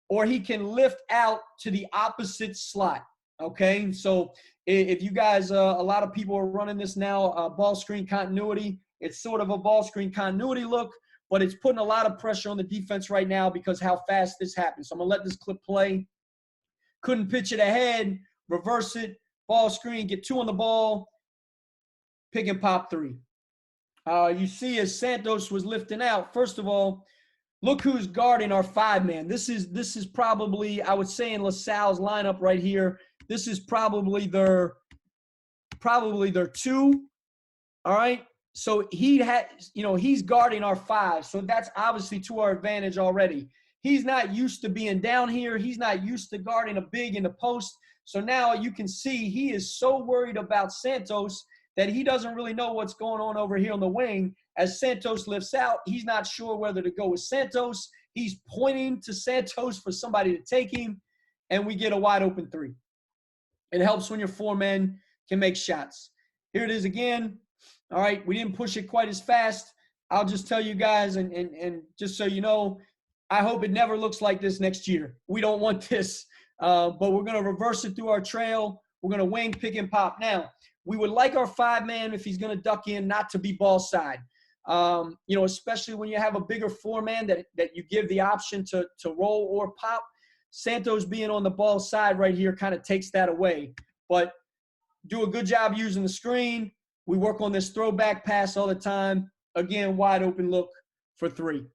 or he can lift out to the opposite slot. Okay, so if you guys, a lot of people are running this now, ball screen continuity. It's sort of a ball screen continuity look, but it's putting a lot of pressure on the defense right now because how fast this happens. So I'm going to let this clip play. Couldn't pitch it ahead, reverse it, ball screen, get 2 on the ball, pick and pop 3. You see as Santos was lifting out, first of all, look who's guarding our 5-man. This is probably, I would say in LaSalle's lineup right here, this is probably their 2. All right. So he's guarding our 5. So that's obviously to our advantage already. He's not used to being down here. He's not used to guarding a big in the post. So now you can see he is so worried about Santos that he doesn't really know what's going on over here on the wing. As Santos lifts out, he's not sure whether to go with Santos. He's pointing to Santos for somebody to take him, and we get a wide open three. It helps when your four men can make shots. Here it is again. All right, we didn't push it quite as fast. I'll just tell you guys, and just so you know, I hope it never looks like this next year. We don't want this, but we're going to reverse it through our trail. We're going to wing, pick, and pop. Now, we would like our five-man, if he's going to duck in, not to be ball side. Especially when you have a bigger four-man that you give the option to roll or pop. Santos being on the ball side right here kind of takes that away. But do a good job using the screen. We work on this throwback pass all the time. Again, wide open look for three.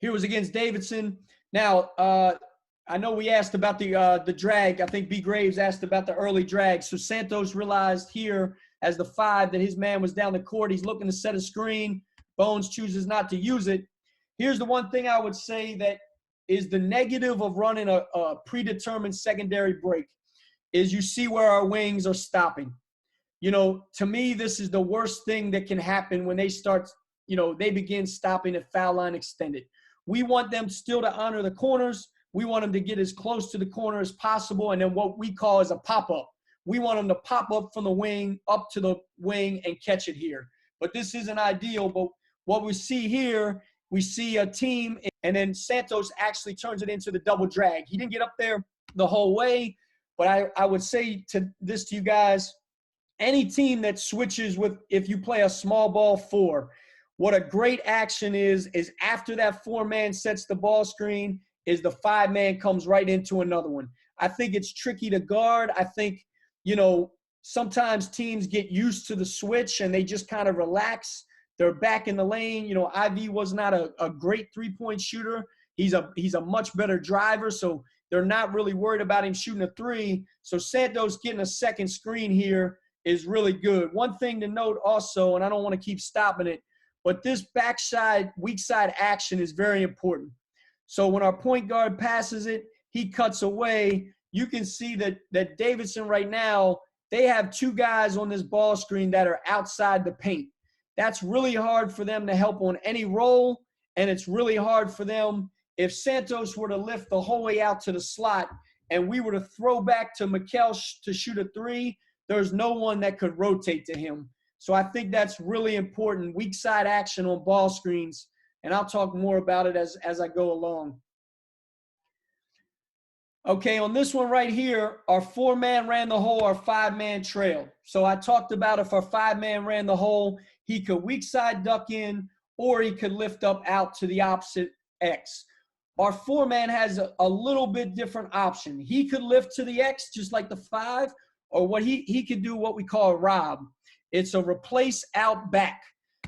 Here was against Davidson. Now, I know we asked about the drag. I think B. Graves asked about the early drag. So Santos realized here as the five that his man was down the court. He's looking to set a screen. Bones chooses not to use it. Here's the one thing I would say that is the negative of running a predetermined secondary break is you see where our wings are stopping. To me, this is the worst thing that can happen when they start, they begin stopping at foul line extended. We want them still to honor the corners. We want them to get as close to the corner as possible, and then what we call is a pop-up. We want them to pop up from the wing, up to the wing, and catch it here. But this isn't ideal, but what we see here, we see a team, and then Santos actually turns it into the double drag. He didn't get up there the whole way, but I would say to you guys, any team that switches with, if you play a small ball four, what a great action is after that four-man sets the ball screen, is the five-man comes right into another one. I think it's tricky to guard. I think, sometimes teams get used to the switch and they just kind of relax. They're back in the lane. IV was not a great three-point shooter. He's a much better driver, so they're not really worried about him shooting a three. So Santos getting a second screen here is really good. One thing to note also, and I don't want to keep stopping it, but this backside, weak side action is very important. So when our point guard passes it, he cuts away. You can see that Davidson right now, they have two guys on this ball screen that are outside the paint. That's really hard for them to help on any roll, and it's really hard for them if Santos were to lift the whole way out to the slot and we were to throw back to Mikkel to shoot a three, there's no one that could rotate to him. So I think that's really important, weak side action on ball screens, and I'll talk more about it as I go along. Okay, on this one right here, our four-man ran the hole, our five-man trailed. So I talked about if our five-man ran the hole, he could weak side duck in, or he could lift up out to the opposite X. Our four-man has a little bit different option. He could lift to the X just like the five, or what he could do what we call a rob. It's a replace out back.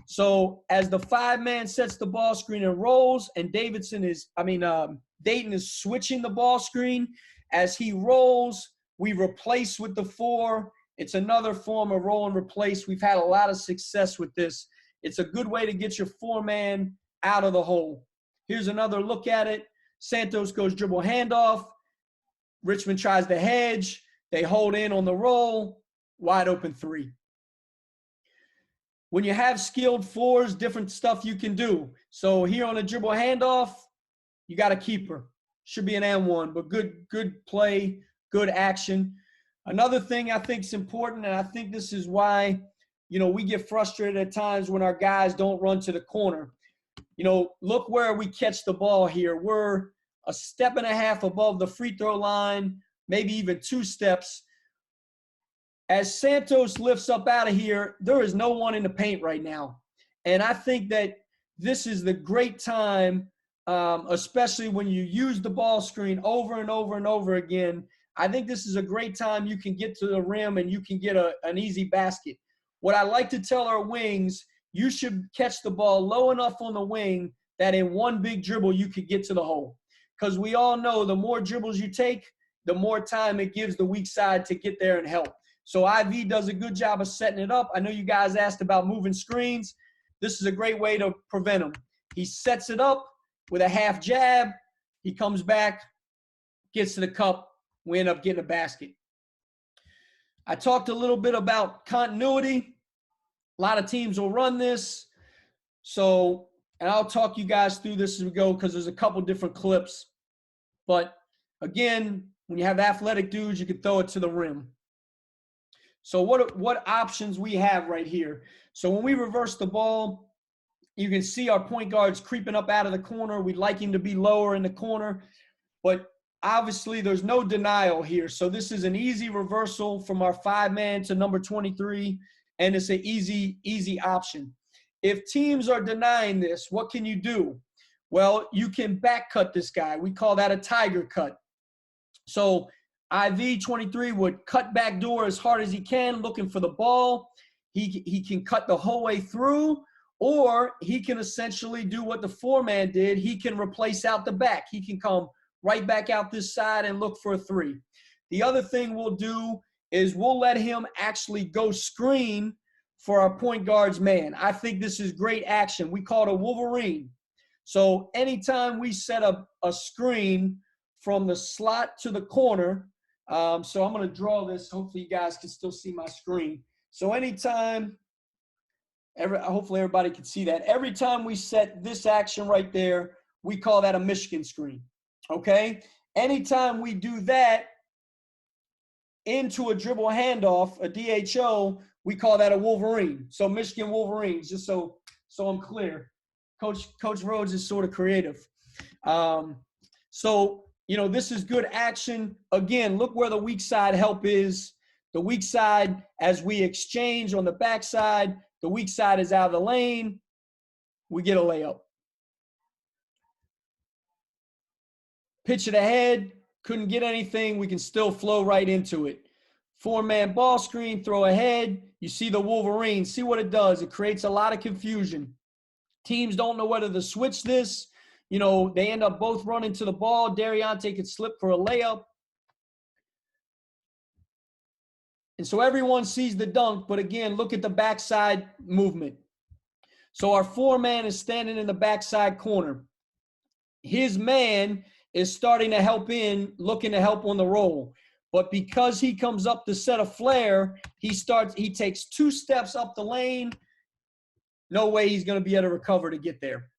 So as the five-man sets the ball screen and rolls, and Dayton is switching the ball screen. As he rolls, we replace with the four. It's another form of roll and replace. We've had a lot of success with this. It's a good way to get your four-man out of the hole. Here's another look at it. Santos goes dribble handoff. Richmond tries to hedge. They hold in on the roll. Wide open three. When you have skilled fours, different stuff you can do. So here on a dribble handoff, you got a keeper. Should be an M1, but good play, good action. Another thing I think is important, and I think this is why, we get frustrated at times when our guys don't run to the corner. Look where we catch the ball here. We're a step and a half above the free throw line, maybe even 2 steps. As Santos lifts up out of here, there is no one in the paint right now. And I think that this is the great time, especially when you use the ball screen over and over and over again. I think this is a great time you can get to the rim and you can get an easy basket. What I like to tell our wings, you should catch the ball low enough on the wing that in one big dribble you could get to the hole. Because we all know the more dribbles you take, the more time it gives the weak side to get there and help. So IV does a good job of setting it up. I know you guys asked about moving screens. This is a great way to prevent them. He sets it up with a half jab. He comes back, gets to the cup. We end up getting a basket. I talked a little bit about continuity. A lot of teams will run this. So, and I'll talk you guys through this as we go because there's a couple different clips. But again, when you have athletic dudes, you can throw it to the rim. So what options we have right here? So when we reverse the ball, you can see our point guards creeping up out of the corner. We'd like him to be lower in the corner, but obviously there's no denial here. So this is an easy reversal from our 5-man to number 23, and it's an easy option. If teams are denying this, what can you do? Well, you can back cut this guy. We call that a tiger cut. So IV 23 would cut back door as hard as he can, looking for the ball. He can cut the whole way through, or he can essentially do what the 4-man did. He can replace out the back. He can come right back out this side and look for a 3. The other thing we'll do is we'll let him actually go screen for our point guard's man. I think this is great action. We call it a Wolverine. So anytime we set up a screen from the slot to the corner, so I'm going to draw this. Hopefully you guys can still see my screen. So anytime, hopefully everybody can see that. Every time we set this action right there, we call that a Michigan screen, okay? Anytime we do that into a dribble handoff, a DHO, we call that a Wolverine. So Michigan Wolverines, just so I'm clear. Coach Rhodes is sort of creative. So, you know, this is good action. Again, look where the weak side help is. The weak side, as we exchange on the backside, the weak side is out of the lane. We get a layup. Pitch it ahead. Couldn't get anything. We can still flow right into it. 4-man ball screen, throw ahead. You see the Wolverine. See what it does. It creates a lot of confusion. Teams don't know whether to switch this. You know, they end up both running to the ball. Dariante could slip for a layup. And so everyone sees the dunk, but again, look at the backside movement. So our 4-man is standing in the backside corner. His man is starting to help in, looking to help on the roll. But because he comes up to set a flare, he takes 2 steps up the lane. No way he's going to be able to recover to get there.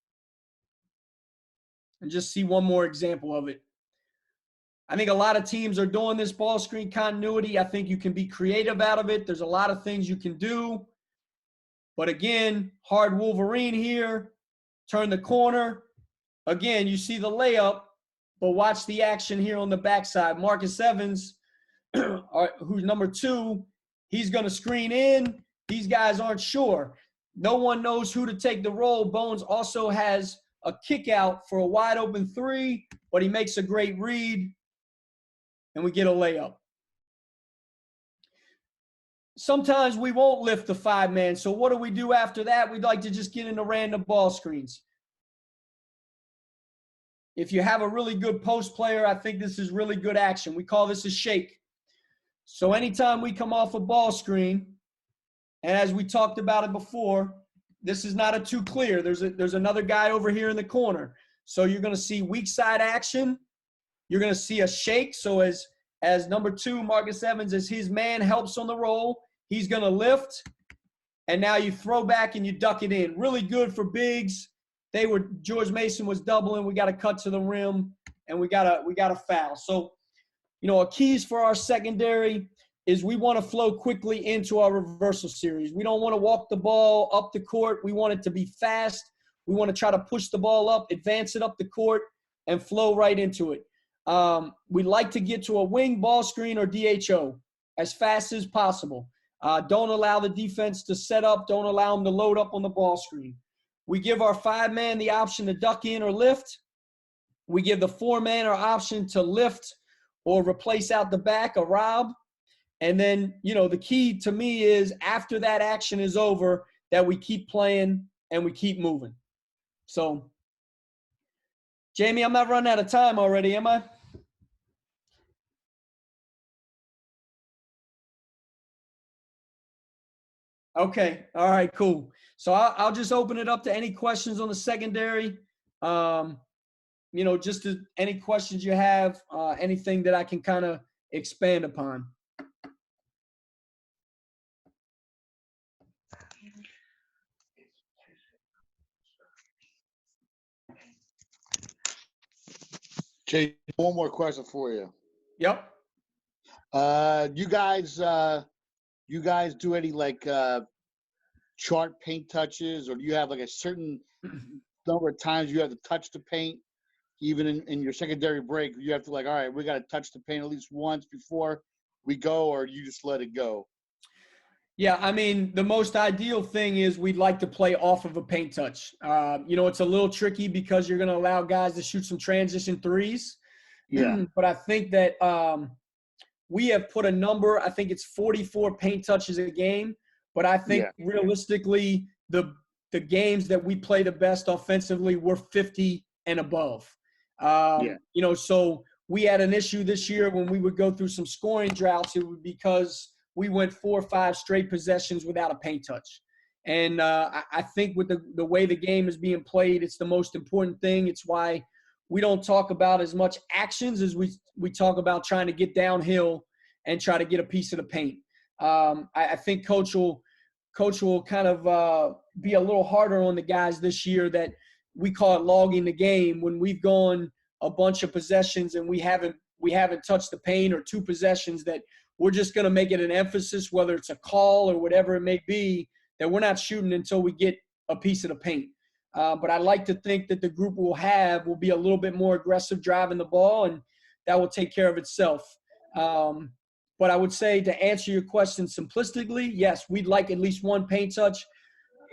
And just see one more example of it. I think a lot of teams are doing this ball screen continuity. I think you can be creative out of it. There's a lot of things you can do. But again, hard Wolverine here. Turn the corner. Again, you see the layup, but watch the action here on the backside. Marcus Evans, who's number 2, he's going to screen in. These guys aren't sure. No one knows who to take the roll. Bones also has a kick out for a wide open 3, but he makes a great read, and we get a layup. Sometimes we won't lift the 5-man, so what do we do after that? We'd like to just get into random ball screens. If you have a really good post player, I think this is really good action. We call this a shake. So anytime we come off a ball screen, and as we talked about it before, this is not a too clear. There's another guy over here in the corner. So you're going to see weak side action. You're going to see a shake. So as number 2, Marcus Evans, as his man helps on the roll, he's going to lift. And now you throw back and you duck it in. Really good for bigs. George Mason was doubling. We got to cut to the rim, and we got to foul. So, you know, our keys for our secondary is we want to flow quickly into our reversal series. We don't want to walk the ball up the court. We want it to be fast. We want to try to push the ball up, advance it up the court, and flow right into it. We like to get to a wing, ball screen, or DHO as fast as possible. Don't allow the defense to set up. Don't allow them to load up on the ball screen. We give our 5-man the option to duck in or lift. We give the 4-man our option to lift or replace out the back, a rob. And then, you know, the key to me is after that action is over, that we keep playing and we keep moving. So, Jamie, I'm not running out of time already, am I? Okay. All right, cool. So I'll just open it up to any questions on the secondary. You know, just any questions you have, anything that I can kind of expand upon. Jay, one more question for you. Yep. You guys do any like chart paint touches, or do you have like a certain number of times you have to touch the paint? Even in your secondary break, you have to like, all right, we got to touch the paint at least once before we go, or you just let it go? Yeah, I mean, the most ideal thing is we'd like to play off of a paint touch. It's a little tricky because you're going to allow guys to shoot some transition threes. Yeah. But I think that we have put a number. I think it's 44 paint touches a game. But I think realistically, the games that we play the best offensively were 50 and above. So we had an issue this year when we would go through some scoring droughts. It was because we went 4 or 5 straight possessions without a paint touch. And I think with the way the game is being played, it's the most important thing. It's why we don't talk about as much actions as we talk about trying to get downhill and try to get a piece of the paint. I think coach will kind of be a little harder on the guys this year that we call it logging the game, when we've gone a bunch of possessions and we haven't touched the paint, or 2 possessions that we're just going to make it an emphasis, whether it's a call or whatever it may be, that we're not shooting until we get a piece of the paint. But I like to think that the group will be a little bit more aggressive driving the ball, and that will take care of itself. But I would say, to answer your question simplistically, yes, we'd like at least 1 paint touch.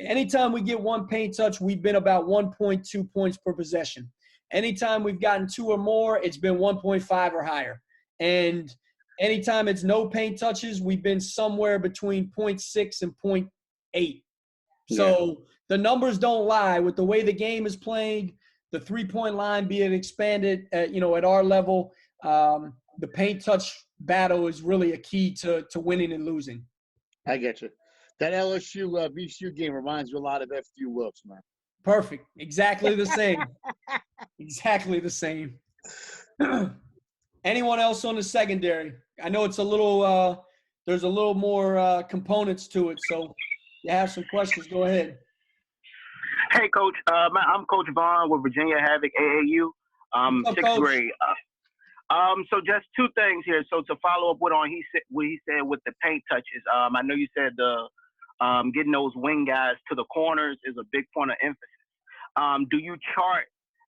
Anytime we get 1 paint touch, we've been about 1.2 points per possession. Anytime we've gotten 2 or more, it's been 1.5 or higher. And anytime it's no paint touches, we've been somewhere between 0.6 and 0.8. So the numbers don't lie. With the way the game is played, the 3-point line being expanded, at our level, the paint touch battle is really a key to winning and losing. I get you. That LSU VCU game reminds me a lot of FDU Wilkes, man. Perfect. Exactly the same. Exactly the same. Anyone else on the secondary? I know it's a little there's a little more components to it, so you have some questions, go ahead. Hey, Coach. I'm Coach Vaughn with Virginia Havoc AAU, 6th grade. So just 2 things here. So to follow up what he said with the paint touches, I know you said the getting those wing guys to the corners is a big point of emphasis. Do you chart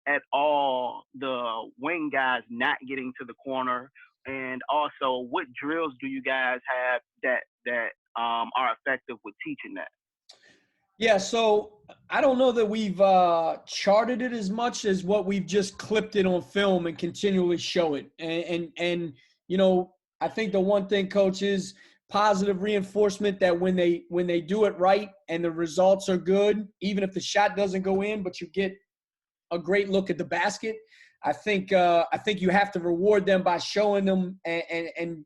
at all the wing guys not getting to the corner? And also, what drills do you guys have that are effective with teaching that? Yeah, so I don't know that we've charted it as much as what we've just clipped it on film and continually show it. And I think the one thing, Coach, is positive reinforcement that when they do it right and the results are good, even if the shot doesn't go in, but you get a great look at the basket, I think you have to reward them by showing them and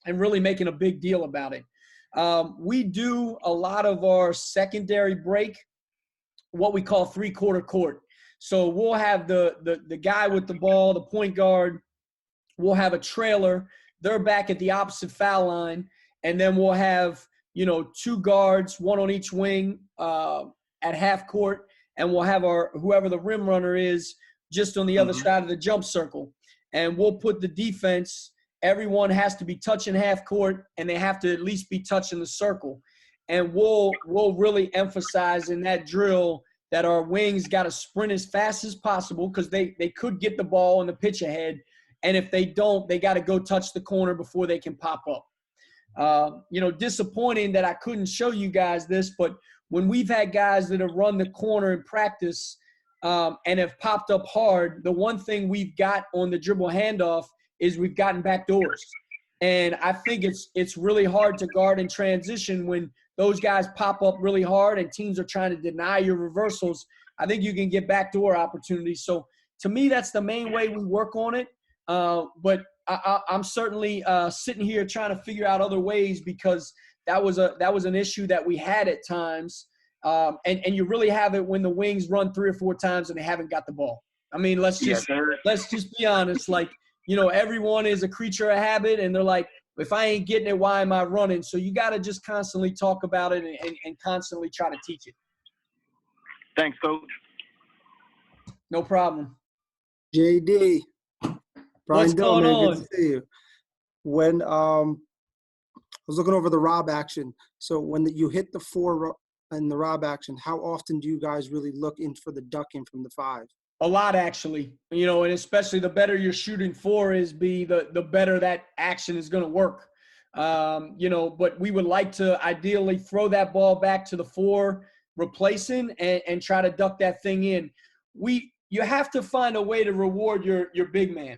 really making a big deal about it. We do a lot of our secondary break, what we call 3-quarter court. So we'll have the guy with the ball, the point guard, we'll have a trailer. They're back at the opposite foul line. And then we'll have, 2 guards, 1 on each wing at half court. And we'll have whoever the rim runner is just on the other side of the jump circle. And we'll put the defense. Everyone has to be touching half court, and they have to at least be touching the circle. And we'll really emphasize in that drill that our wings got to sprint as fast as possible, because they could get the ball in the pitch ahead. And if they don't, they got to go touch the corner before they can pop up. Disappointing that I couldn't show you guys this, but when we've had guys that have run the corner in practice and have popped up hard, the one thing we've got on the dribble handoff is we've gotten back doors. And I think it's really hard to guard in transition when those guys pop up really hard and teams are trying to deny your reversals. I think you can get backdoor opportunities. So to me, that's the main way we work on it. But I'm certainly sitting here trying to figure out other ways, because that was an issue that we had at times. And you really have it when the wings run 3 or 4 times and they haven't got the ball. I mean, let's just be honest. Like, everyone is a creature of habit, and they're like, if I ain't getting it, why am I running? So you got to just constantly talk about it and constantly try to teach it. Thanks, Coach. No problem. JD. Brian What's Dill, going man, on? good to see you. When I was looking over the Rob action, so when you hit the 4 in the Rob action, how often do you guys really look in for the duck in from the 5? A lot, actually. And especially the better your shooting 4 is, the better that action is going to work. But we would like to ideally throw that ball back to the 4, replacing and try to duck that thing in. You have to find a way to reward your big man.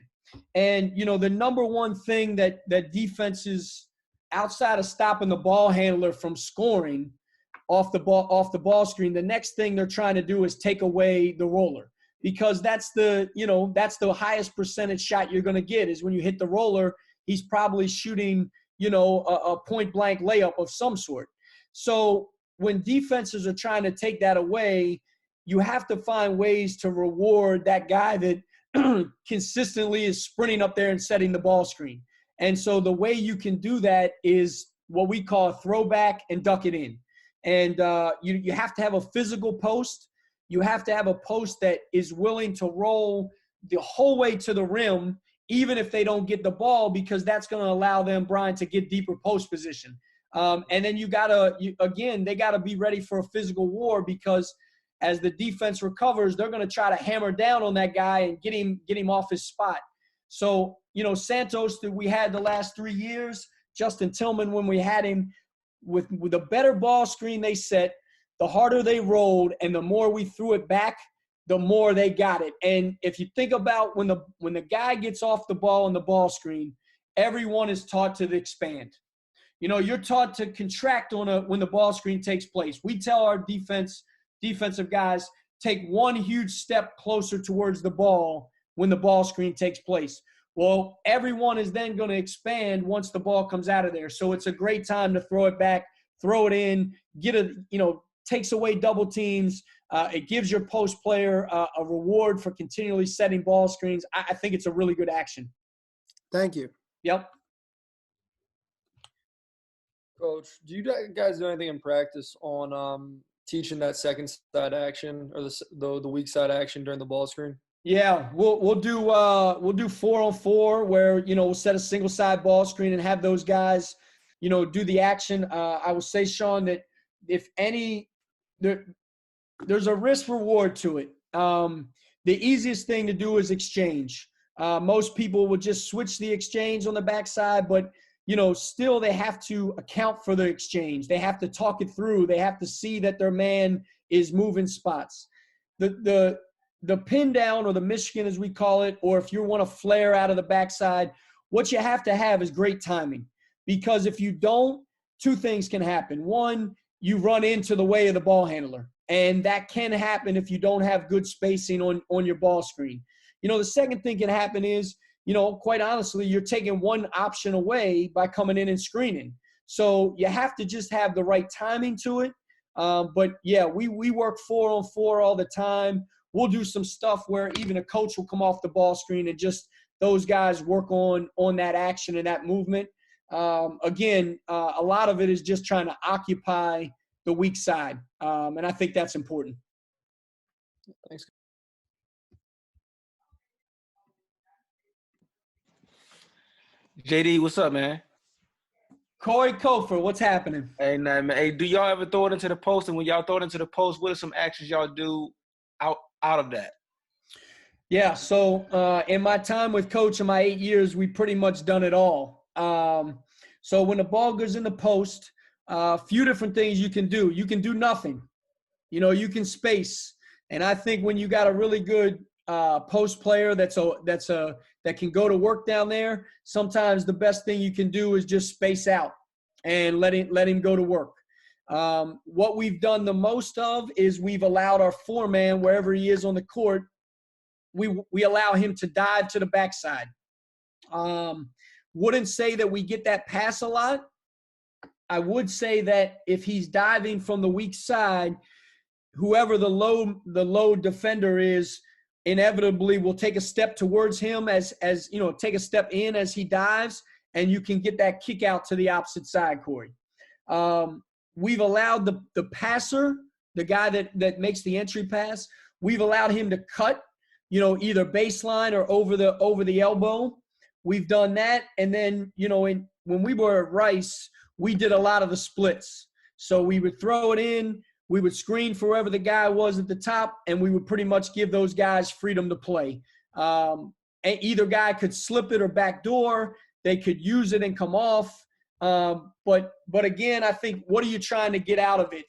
And, the number one thing that defenses, outside of stopping the ball handler from scoring off the ball screen, the next thing they're trying to do is take away the roller, because that's the highest percentage shot you're going to get is when you hit the roller. He's probably shooting, a point blank layup of some sort. So when defenses are trying to take that away, you have to find ways to reward that guy that consistently is sprinting up there and setting the ball screen. And so the way you can do that is what we call a throwback and duck it in. And you have to have a physical post. You have to have a post that is willing to roll the whole way to the rim, even if they don't get the ball, because that's going to allow them, Brian, to get deeper post position. And then they got to be ready for a physical war, because as the defense recovers, they're going to try to hammer down on that guy and get him off his spot. So, Santos that we had the last 3 years, Justin Tillman when we had him, with a better ball screen they set, the harder they rolled, and the more we threw it back, the more they got it. And if you think about when the guy gets off the ball on the ball screen, everyone is taught to expand. You're taught to contract when the ball screen takes place. We tell our defensive guys, take one huge step closer towards the ball when the ball screen takes place. Well, everyone is then going to expand once the ball comes out of there. So it's a great time to throw it back, throw it in, takes away double teams. It gives your post player a reward for continually setting ball screens. I think it's a really good action. Thank you. Yep. Coach, do you guys do anything in practice on teaching that second side action or the weak side action during the ball screen? Yeah, we'll do 4-on-4 where we'll set a single side ball screen and have those guys do the action. I will say, Sean, that if there's a risk reward to it. The easiest thing to do is exchange. Most people would just switch the exchange on the backside, but still they have to account for the exchange. They have to talk it through. They have to see that their man is moving spots. The pin down, or the Michigan as we call it, or if you want to flare out of the backside, what you have to have is great timing. Because if you don't, 2 things can happen. One, you run into the way of the ball handler. And that can happen if you don't have good spacing on your ball screen. The second thing can happen is, quite honestly, you're taking one option away by coming in and screening. So you have to just have the right timing to it. But, yeah, we work 4-on-4 all the time. We'll do some stuff where even a coach will come off the ball screen and just those guys work on that action and that movement. Again, a lot of it is just trying to occupy the weak side. And I think that's important. Thanks. JD, what's up, man? Corey Kofer, what's happening? Hey, man. Hey, do y'all ever throw it into the post? And when y'all throw it into the post, what are some actions y'all do out of that? Yeah, so in my time with Coach in my 8 years, we pretty much done it all. So when the ball goes in the post, a few different things you can do. You can do nothing. You can space. And I think when you got a really good post player that can go to work down there, sometimes the best thing you can do is just space out and let him go to work. What we've done the most of is we've allowed our 4-man, wherever he is on the court, we allow him to dive to the backside. Wouldn't say that we get that pass a lot. I would say that if he's diving from the weak side, whoever the low defender is, inevitably will take a step towards him as take a step in as he dives, and you can get that kick out to the opposite side, Corey. We've allowed the passer, the guy that makes the entry pass, we've allowed him to cut either baseline or over the elbow. We've done that. And then, when we were at Rice, we did a lot of the splits. So we would throw it in, we would screen for whoever the guy was at the top, and we would pretty much give those guys freedom to play. And either guy could slip it or backdoor. They could use it and come off. But again, I think, what are you trying to get out of it?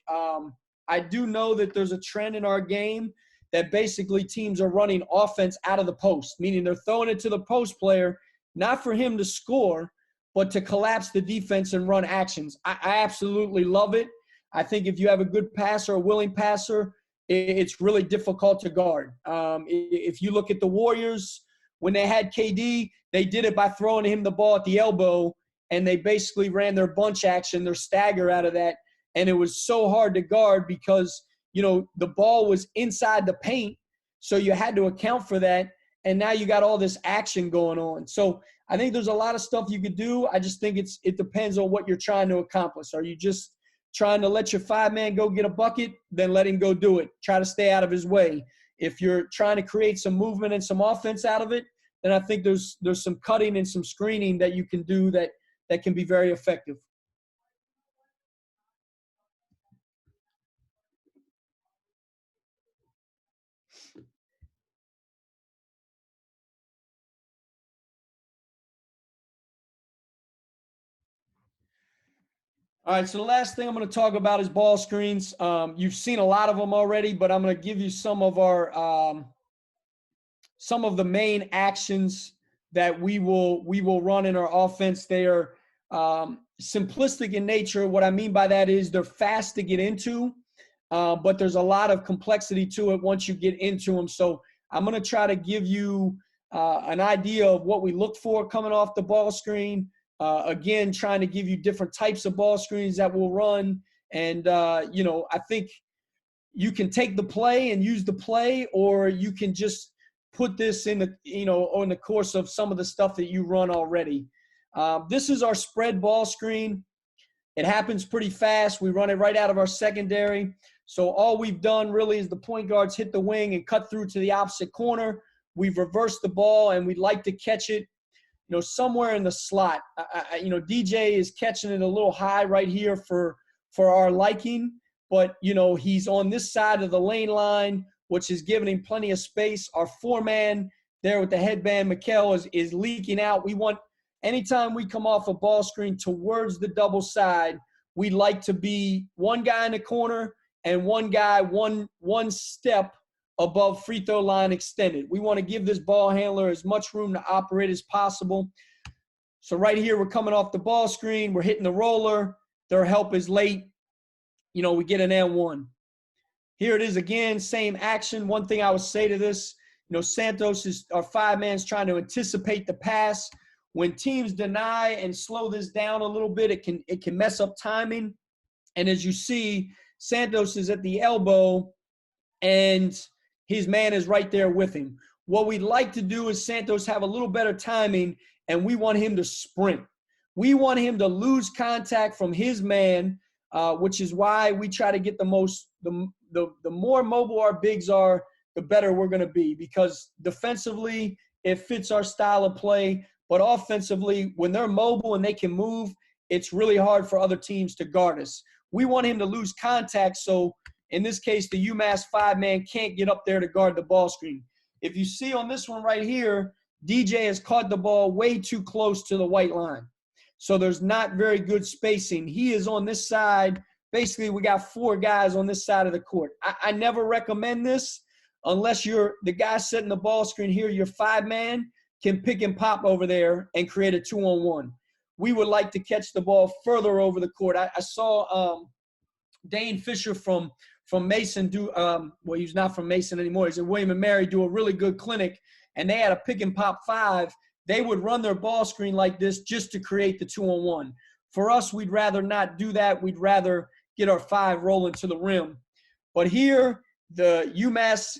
I do know that there's a trend in our game that basically teams are running offense out of the post, meaning they're throwing it to the post player, not for him to score, but to collapse the defense and run actions. I absolutely love it. I think if you have a good passer, a willing passer, it's really difficult to guard. If you look at the Warriors, when they had KD, they did it by throwing him the ball at the elbow, and they basically ran their bunch action, their stagger out of that. And it was so hard to guard because, the ball was inside the paint, so you had to account for that. And now you got all this action going on. So I think there's a lot of stuff you could do. I just think it depends on what you're trying to accomplish. Are you just trying to let your 5-man go get a bucket? Then let him go do it. Try to stay out of his way. If you're trying to create some movement and some offense out of it, then I think there's some cutting and some screening that you can do that can be very effective. All right, so the last thing I'm going to talk about is ball screens. You've seen a lot of them already, but I'm going to give you some of the main actions that we will run in our offense. They are simplistic in nature. What I mean by that is they're fast to get into, but there's a lot of complexity to it once you get into them. So I'm going to try to give you an idea of what we look for coming off the ball screen. Again, trying to give you different types of ball screens that we'll run. And, I think you can take the play and use the play, or you can just put this in on the course of some of the stuff that you run already. This is our spread ball screen. It happens pretty fast. We run it right out of our secondary. So all we've done really is the point guards hit the wing and cut through to the opposite corner. We've reversed the ball, and we'd like to catch it somewhere in the slot. DJ is catching it a little high right here for our liking, but, he's on this side of the lane line, which is giving him plenty of space. Our 4-man there with the headband, Mikel, is leaking out. We want, anytime we come off a ball screen towards the double side, we'd like to be one guy in the corner and one guy one step above free throw line extended. We want to give this ball handler as much room to operate as possible. So right here, we're coming off the ball screen. We're hitting the roller. Their help is late. We get an N1. Here it is again, same action. One thing I would say to this, Santos is our 5-man's trying to anticipate the pass. When teams deny and slow this down a little bit, it can mess up timing. And as you see, Santos is at the elbow, and his man is right there with him. What we'd like to do is Santos have a little better timing, and we want him to sprint. We want him to lose contact from his man, which is why we try to get the more mobile our bigs are, the better we're going to be, because defensively it fits our style of play, but offensively, when they're mobile and they can move, it's really hard for other teams to guard us. We want him to lose contact, so in this case, the UMass 5-man can't get up there to guard the ball screen. If you see on this one right here, DJ has caught the ball way too close to the white line. So there's not very good spacing. He is on this side. Basically, we got 4 guys on this side of the court. I never recommend this unless you're the guy setting the ball screen here, your 5-man can pick and pop over there and create a 2-on-1. We would like to catch the ball further over the court. I saw Dane Fisher from Mason do he's not from Mason anymore. He's at William & Mary, do a really good clinic, and they had a pick and pop 5. They would run their ball screen like this just to create the 2-on-1. For us, we'd rather not do that. We'd rather get our 5 rolling to the rim. But here, the UMass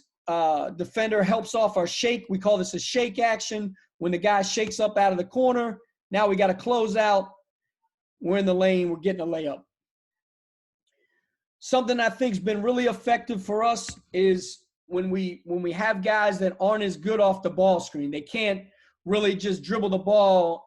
defender helps off our shake. We call this a shake action. When the guy shakes up out of the corner, now we got to close out. We're in the lane. We're getting a layup. Something I think has been really effective for us is when we have guys that aren't as good off the ball screen, they can't really just dribble the ball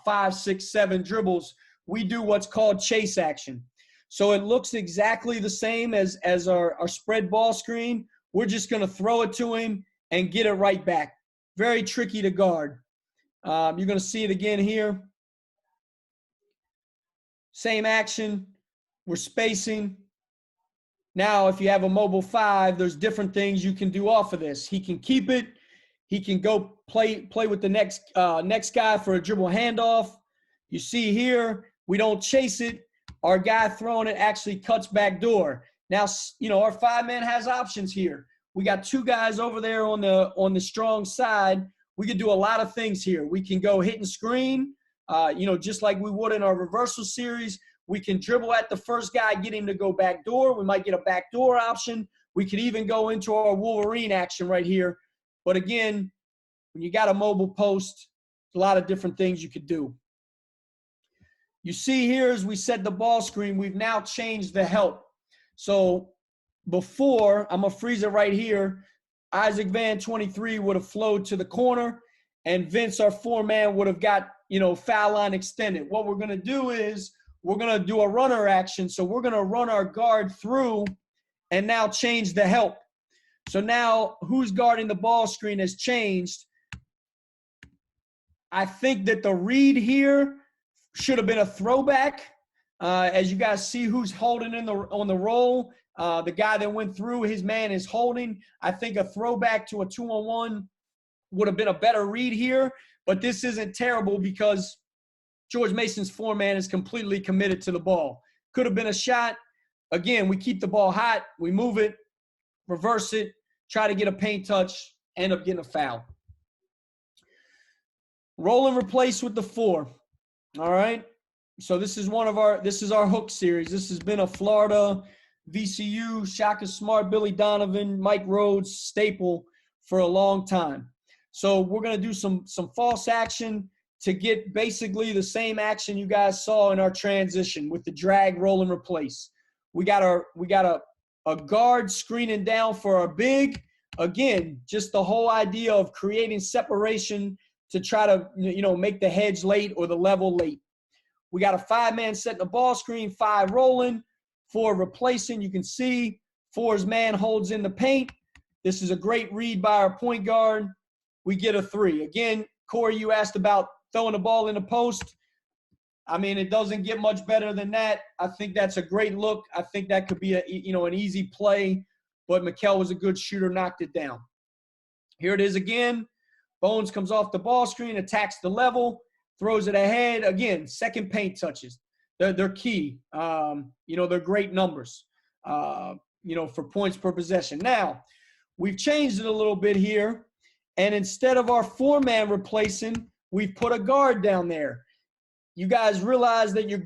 5, 6, 7 dribbles. We do what's called chase action. So it looks exactly the same as our spread ball screen. We're just going to throw it to him and get it right back. Very tricky to guard. You're going to see it again here. Same action. We're spacing. Now, if you have a mobile 5, there's different things you can do off of this. He can keep it. He can go play with the next guy for a dribble handoff. You see here, we don't chase it. Our guy throwing it actually cuts back door. Now, our 5-man has options here. We got 2 guys over there on the strong side. We can do a lot of things here. We can go hit and screen, just like we would in our reversal series. We can dribble at the first guy, get him to go back door. We might get a back door option. We could even go into our Wolverine action right here. But again, when you got a mobile post, a lot of different things you could do. You see here as we set the ball screen, we've now changed the help. So before, I'm going to freeze it right here, Isaac Van 23 would have flowed to the corner, and Vince, our 4-man, would have got, foul line extended. What we're going to do is we're going to do a runner action. So we're going to run our guard through and now change the help. So now who's guarding the ball screen has changed. I think that the read here should have been a throwback. As you guys see who's holding on the roll. The guy that went through, his man is holding. I think a throwback to a 2-on-1 would have been a better read here. But this isn't terrible because George Mason's 4-man is completely committed to the ball. Could have been a shot. Again, we keep the ball hot. We move it, reverse it, try to get a paint touch, end up getting a foul. Roll and replace with the 4. All right. So this is our hook series. This has been a Florida, VCU, Shaka Smart, Billy Donovan, Mike Rhodes staple for a long time. So we're going to do some false action to get basically the same action you guys saw in our transition with the drag, roll, and replace. We got a guard screening down for our big. Again, just the whole idea of creating separation to try to, make the hedge late or the level late. We got a 5-man setting the ball screen, 5 rolling, 4 replacing. You can see 4's man holds in the paint. This is a great read by our point guard. We get a 3. Again, Corey, you asked about throwing the ball in the post. I mean, it doesn't get much better than that. I think that's a great look. I think that could be an easy play, but Mikal was a good shooter, knocked it down. Here it is again. Bones comes off the ball screen, attacks the level, throws it ahead. Again, second paint touches. They're key. They're great numbers, for points per possession. Now, we've changed it a little bit here, and instead of our 4-man replacing, we've put a guard down there. You guys realize that your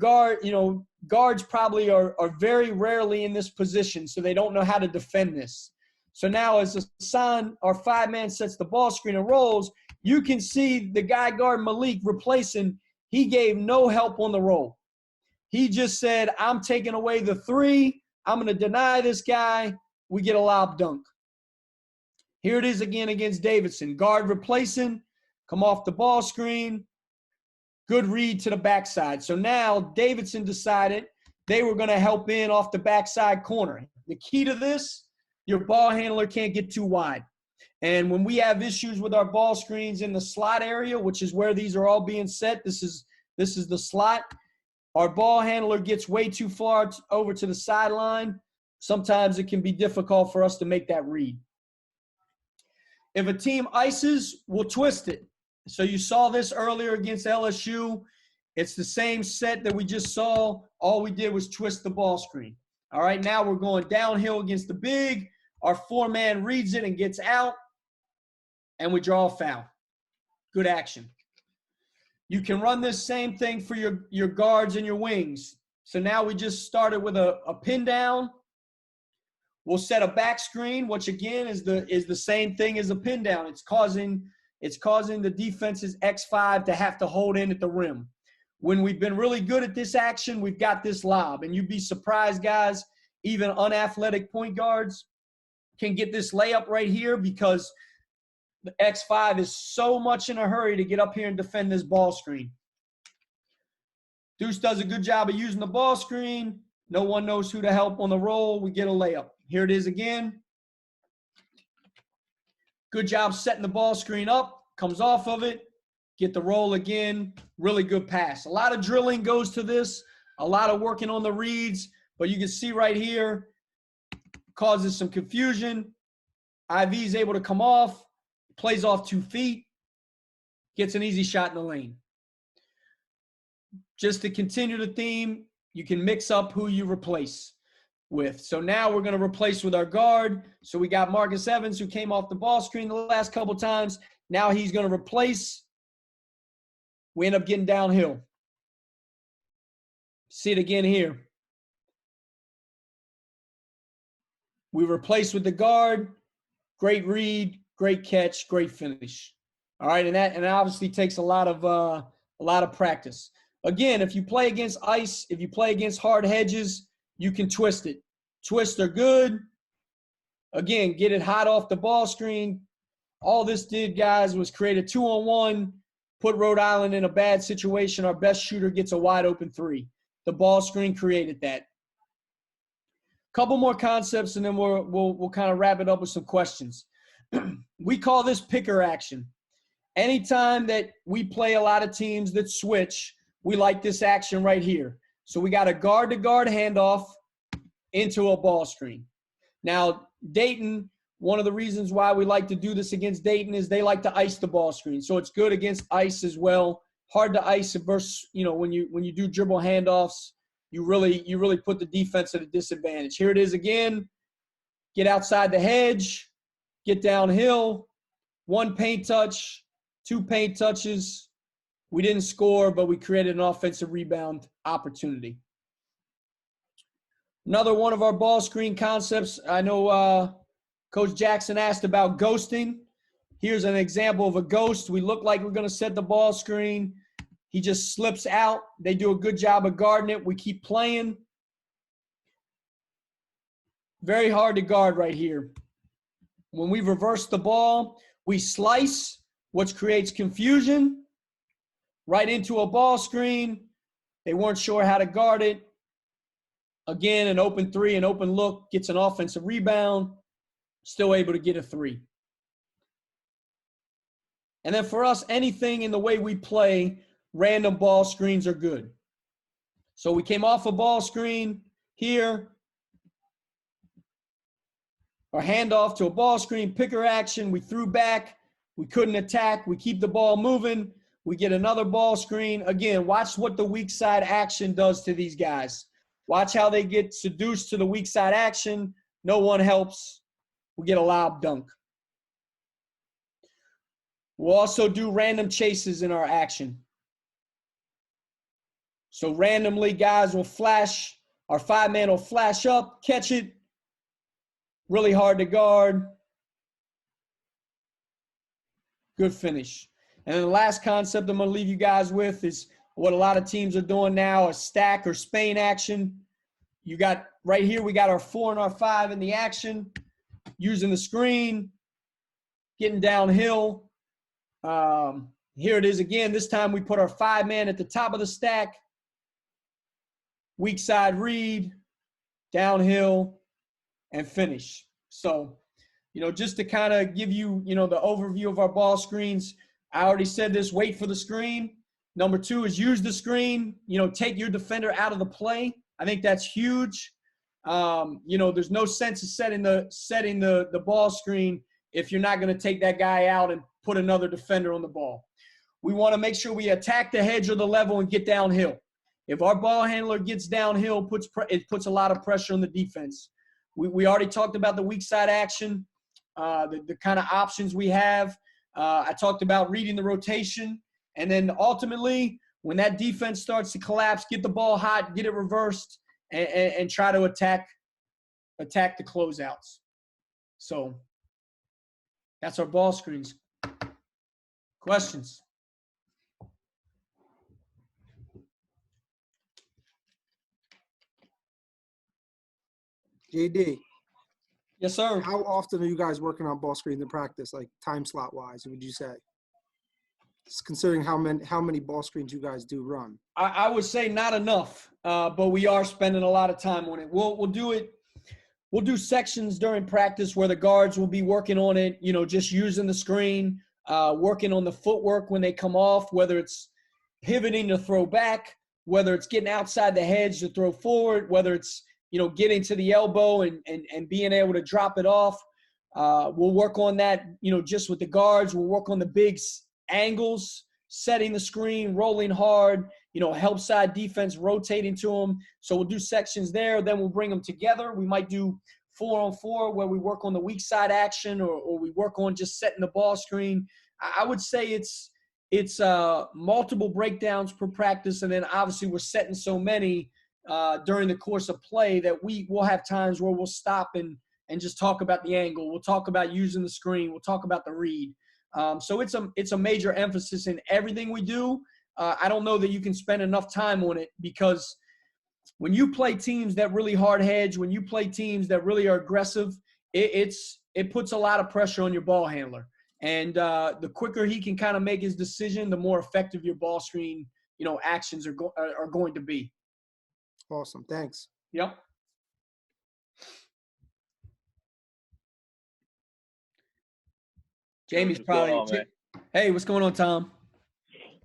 guards probably are very rarely in this position, so they don't know how to defend this. So now as a sign, our 5-man sets the ball screen and rolls, you can see the guy guard Malik replacing, he gave no help on the roll. He just said, I'm taking away the 3. I'm going to deny this guy. We get a lob dunk. Here it is again against Davidson. Guard replacing, come off the ball screen. Good read to the backside. So now Davidson decided they were going to help in off the backside corner. The key to this, your ball handler can't get too wide. And when we have issues with our ball screens in the slot area, which is where these are all being set, this is the slot. Our ball handler gets way too far over to the sideline. Sometimes it can be difficult for us to make that read. If a team ices, we'll twist it. So you saw this earlier against LSU. It's the same set that we just saw. All we did was twist the ball screen. All right, now we're going downhill against the big. Our 4-man reads it and gets out, and we draw a foul. Good action. You can run this same thing for your guards and your wings. So now we just started with a pin down. We'll set a back screen, which again is the same thing as a pin down. It's causing the defense's X5 to have to hold in at the rim. When we've been really good at this action, we've got this lob. And you'd be surprised, guys, even unathletic point guards can get this layup right here because the X5 is so much in a hurry to get up here and defend this ball screen. Deuce does a good job of using the ball screen. No one knows who to help on the roll. We get a layup. Here it is again. Good job setting the ball screen up. Comes off of it. Get the roll again. Really good pass. A lot of drilling goes to this. A lot of working on the reads. But you can see right here, causes some confusion. IV is able to come off. Plays off 2 feet. Gets an easy shot in the lane. Just to continue the theme, you can mix up who you replace with. So now we're going to replace with our guard. So we got Marcus Evans, who came off the ball screen the last couple times. Now he's going to replace. We end up getting downhill. See it again here. We replace with the guard. Great read, great catch, great finish. All right, and that obviously takes a lot of practice. Again, if you play against ice, if you play against hard hedges, you can twist it. Twists are good. Again, get it hot off the ball screen. All this did, guys, was create a 2-on-1, put Rhode Island in a bad situation. Our best shooter gets a wide open 3. The ball screen created that. Couple more concepts, and then we'll kind of wrap it up with some questions. We call this picker action. Anytime that we play a lot of teams that switch, we like this action right here. So we got a guard-to-guard handoff into a ball screen. Now, Dayton, one of the reasons why we like to do this against Dayton is they like to ice the ball screen. So it's good against ice as well. Hard to ice versus, when you do dribble handoffs, you really put the defense at a disadvantage. Here it is again. Get outside the hedge, get downhill, 1 paint touch, 2 paint touches. We didn't score, but we created an offensive rebound opportunity. Another one of our ball screen concepts. I know Coach Jackson asked about ghosting. Here's an example of a ghost. We look like we're going to set the ball screen. He just slips out. They do a good job of guarding it. We keep playing. Very hard to guard right here. When we reverse the ball, we slice, which creates confusion, right into a ball screen. They weren't sure how to guard it. Again, an open 3, an open look, gets an offensive rebound, still able to get a 3. And then for us, anything in the way we play, random ball screens are good. So we came off a ball screen here. Our handoff to a ball screen, picker action. We threw back. We couldn't attack. We keep the ball moving. We get another ball screen. Again, watch what the weak side action does to these guys. Watch how they get seduced to the weak side action. No one helps. We get a lob dunk. We'll also do random chases in our action. So randomly, guys will flash. Our 5-man will flash up, catch it. Really hard to guard. Good finish. And then the last concept I'm going to leave you guys with is what a lot of teams are doing now, a stack or Spain action. You got right here, we got our 4 and our 5 in the action, using the screen, getting downhill. Here it is again. This time we put our 5-man at the top of the stack. Weak side read, downhill, and finish. So, just to kind of give you, the overview of our ball screens, I already said this, wait for the screen. Number 2 is use the screen, take your defender out of the play. I think that's huge. There's no sense of setting the ball screen if you're not going to take that guy out and put another defender on the ball. We want to make sure we attack the hedge or the level and get downhill. If our ball handler gets downhill, it puts a lot of pressure on the defense. We already talked about the weak side action, the kind of options we have. I talked about reading the rotation. And then ultimately, when that defense starts to collapse, get the ball hot, get it reversed, and try to attack the closeouts. So that's our ball screens. Questions? JD. Yes, sir. How often are you guys working on ball screens in practice, like time slot wise, would you say? Just considering how many ball screens you guys do run. I would say not enough, but we are spending a lot of time on it. We'll do it. We'll do sections during practice where the guards will be working on it, just using the screen, working on the footwork when they come off, whether it's pivoting to throw back, whether it's getting outside the hedge to throw forward, whether it's, getting to the elbow and being able to drop it off. We'll work on that, just with the guards. We'll work on the big angles, setting the screen, rolling hard, help side defense, rotating to them. So we'll do sections there. Then we'll bring them together. We might do 4-on-4 where we work on the weak side action or we work on just setting the ball screen. I would say it's multiple breakdowns per practice. And then obviously we're setting so many during the course of play that we'll have times where we'll stop and just talk about the angle. We'll talk about using the screen. We'll talk about the read. So it's a major emphasis in everything we do. I don't know that you can spend enough time on it because when you play teams that really hard hedge, when you play teams that really are aggressive, it puts a lot of pressure on your ball handler. And the quicker he can kind of make his decision, the more effective your ball screen, actions are going to be. Awesome. Thanks. Yep. Jamie's probably – hey, what's going on, Tom?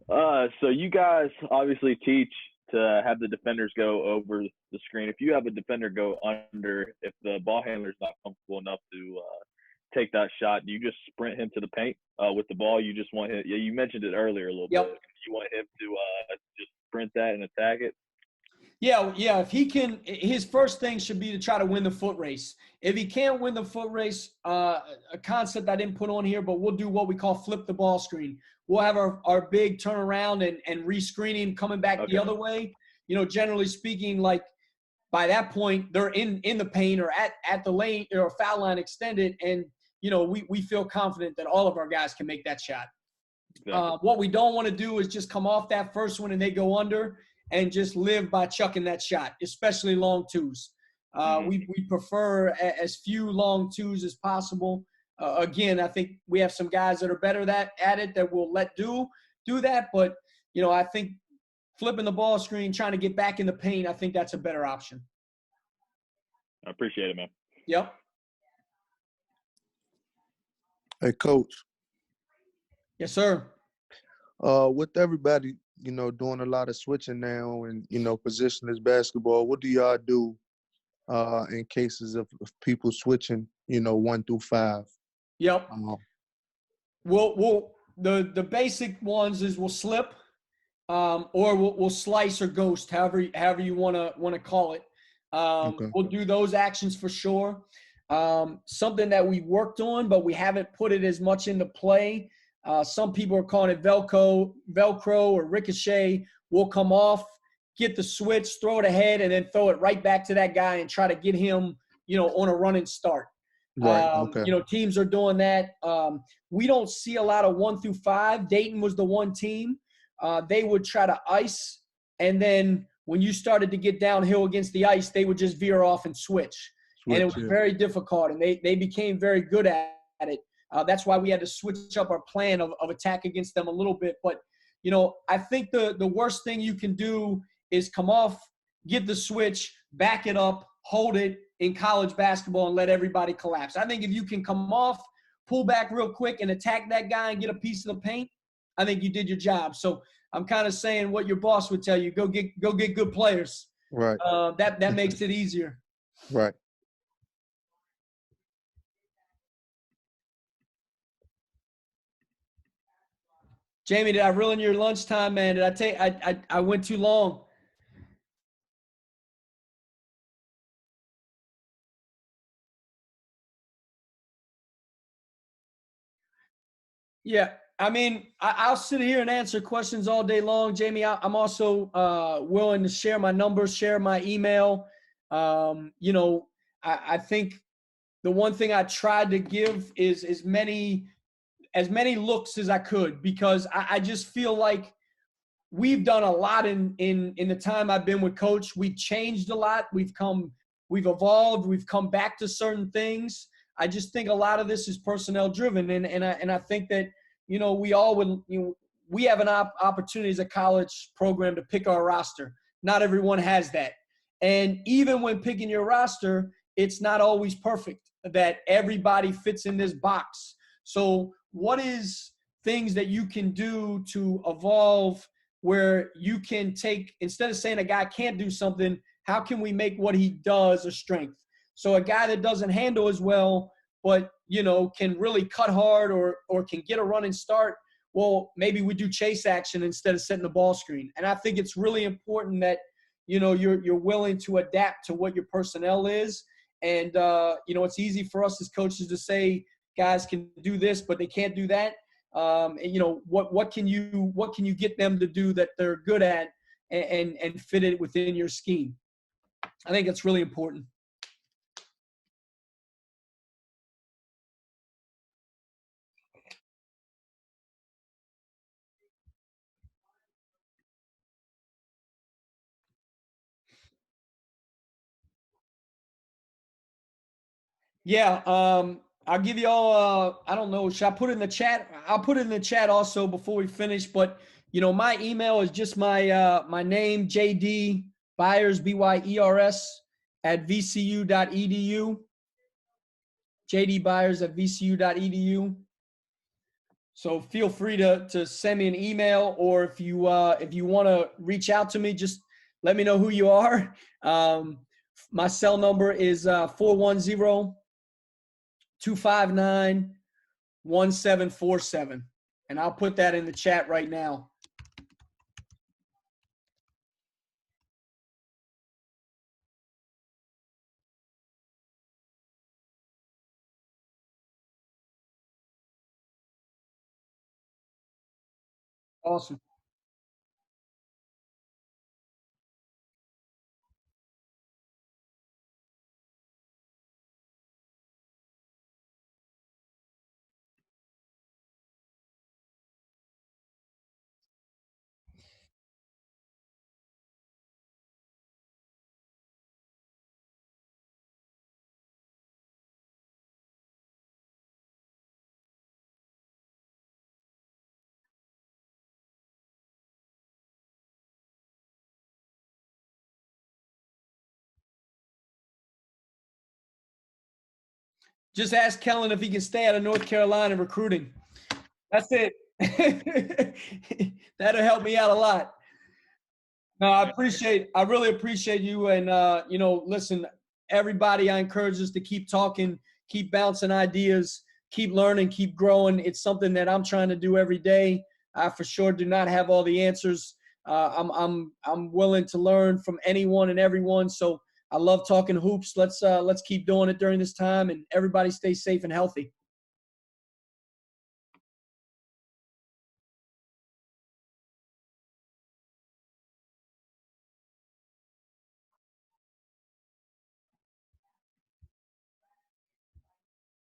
So you guys obviously teach to have the defenders go over the screen. If you have a defender go under, if the ball handler's not comfortable enough to take that shot, do you just sprint him to the paint with the ball? You just want him – yeah, you mentioned it earlier a little bit. You want him to just sprint that and attack it? Yeah. If he can, his first thing should be to try to win the foot race. If he can't win the foot race, a concept I didn't put on here, but we'll do what we call flip the ball screen. We'll have our big turnaround and re-screening coming back the other way. Generally speaking, like by that point, they're in the paint or at the lane or foul line extended. And, we feel confident that all of our guys can make that shot. Exactly. What we don't want to do is just come off that first one and they go under and just live by chucking that shot, especially long twos. We prefer as few long twos as possible. Again, I think we have some guys that are better at it that will let do that. But, I think flipping the ball screen, trying to get back in the paint, I think that's a better option. I appreciate it, man. Yep. Hey, Coach. Yes, sir. With everybody, doing a lot of switching now and, positionless basketball, what do y'all do in cases of people switching, 1 through 5? Yep. The basic ones is we'll slip or we'll slice or ghost, however you want to call it. We'll do those actions for sure. Something that we worked on, but we haven't put it as much into play. Some people are calling it Velcro or ricochet. We'll come off, get the switch, throw it ahead, and then throw it right back to that guy and try to get him, on a running start. Right. Teams are doing that. We don't see a lot of 1 through 5. Dayton was the one team. They would try to ice, and then when you started to get downhill against the ice, they would just veer off and switch. And it was very difficult, and they became very good at it. That's why we had to switch up our plan of attack against them a little bit. But, I think the worst thing you can do is come off, get the switch, back it up, hold it in college basketball and let everybody collapse. I think if you can come off, pull back real quick and attack that guy and get a piece of the paint, I think you did your job. So I'm kind of saying what your boss would tell you, go get good players. Right. That makes it easier. Right. Jamie, did I ruin your lunchtime, man? Did I went too long? Yeah, I mean, I'll sit here and answer questions all day long, Jamie. I'm also willing to share my numbers, share my email. I think the one thing I tried to give is as many looks as I could, because I just feel like we've done a lot in the time I've been with Coach. We've changed a lot. We've we've evolved, we've come back to certain things. I just think a lot of this is personnel driven, and I think that we all would we have an opportunity as a college program to pick our roster. Not everyone has that, and even when picking your roster, it's not always perfect that everybody fits in this box. So what is things that you can do to evolve where you can take, instead of saying a guy can't do something, how can we make what he does a strength? So a guy that doesn't handle as well, but, can really cut hard or can get a running start, well, maybe we do chase action instead of setting the ball screen. And I think it's really important that, you're willing to adapt to what your personnel is. And, it's easy for us as coaches to say guys can do this, but they can't do that. What can you get them to do that they're good at and fit it within your scheme? I think it's really important. Yeah, I'll give you all, I don't know, should I put it in the chat? I'll put it in the chat also before we finish, but my email is just my name, JD Byers, Byers at vcu.edu. JD Byers at vcu.edu. So feel free to send me an email, or if you want to reach out to me, just let me know who you are. My cell number is 410-259-1747. And I'll put that in the chat right now. Awesome. Just ask Kellen if he can stay out of North Carolina recruiting. That's it. That'll help me out a lot. No, I really appreciate you. And, listen, everybody, I encourage us to keep talking, keep bouncing ideas, keep learning, keep growing. It's something that I'm trying to do every day. I for sure do not have all the answers. I'm willing to learn from anyone and everyone. So I love talking hoops. Let's keep doing it during this time, and everybody stay safe and healthy.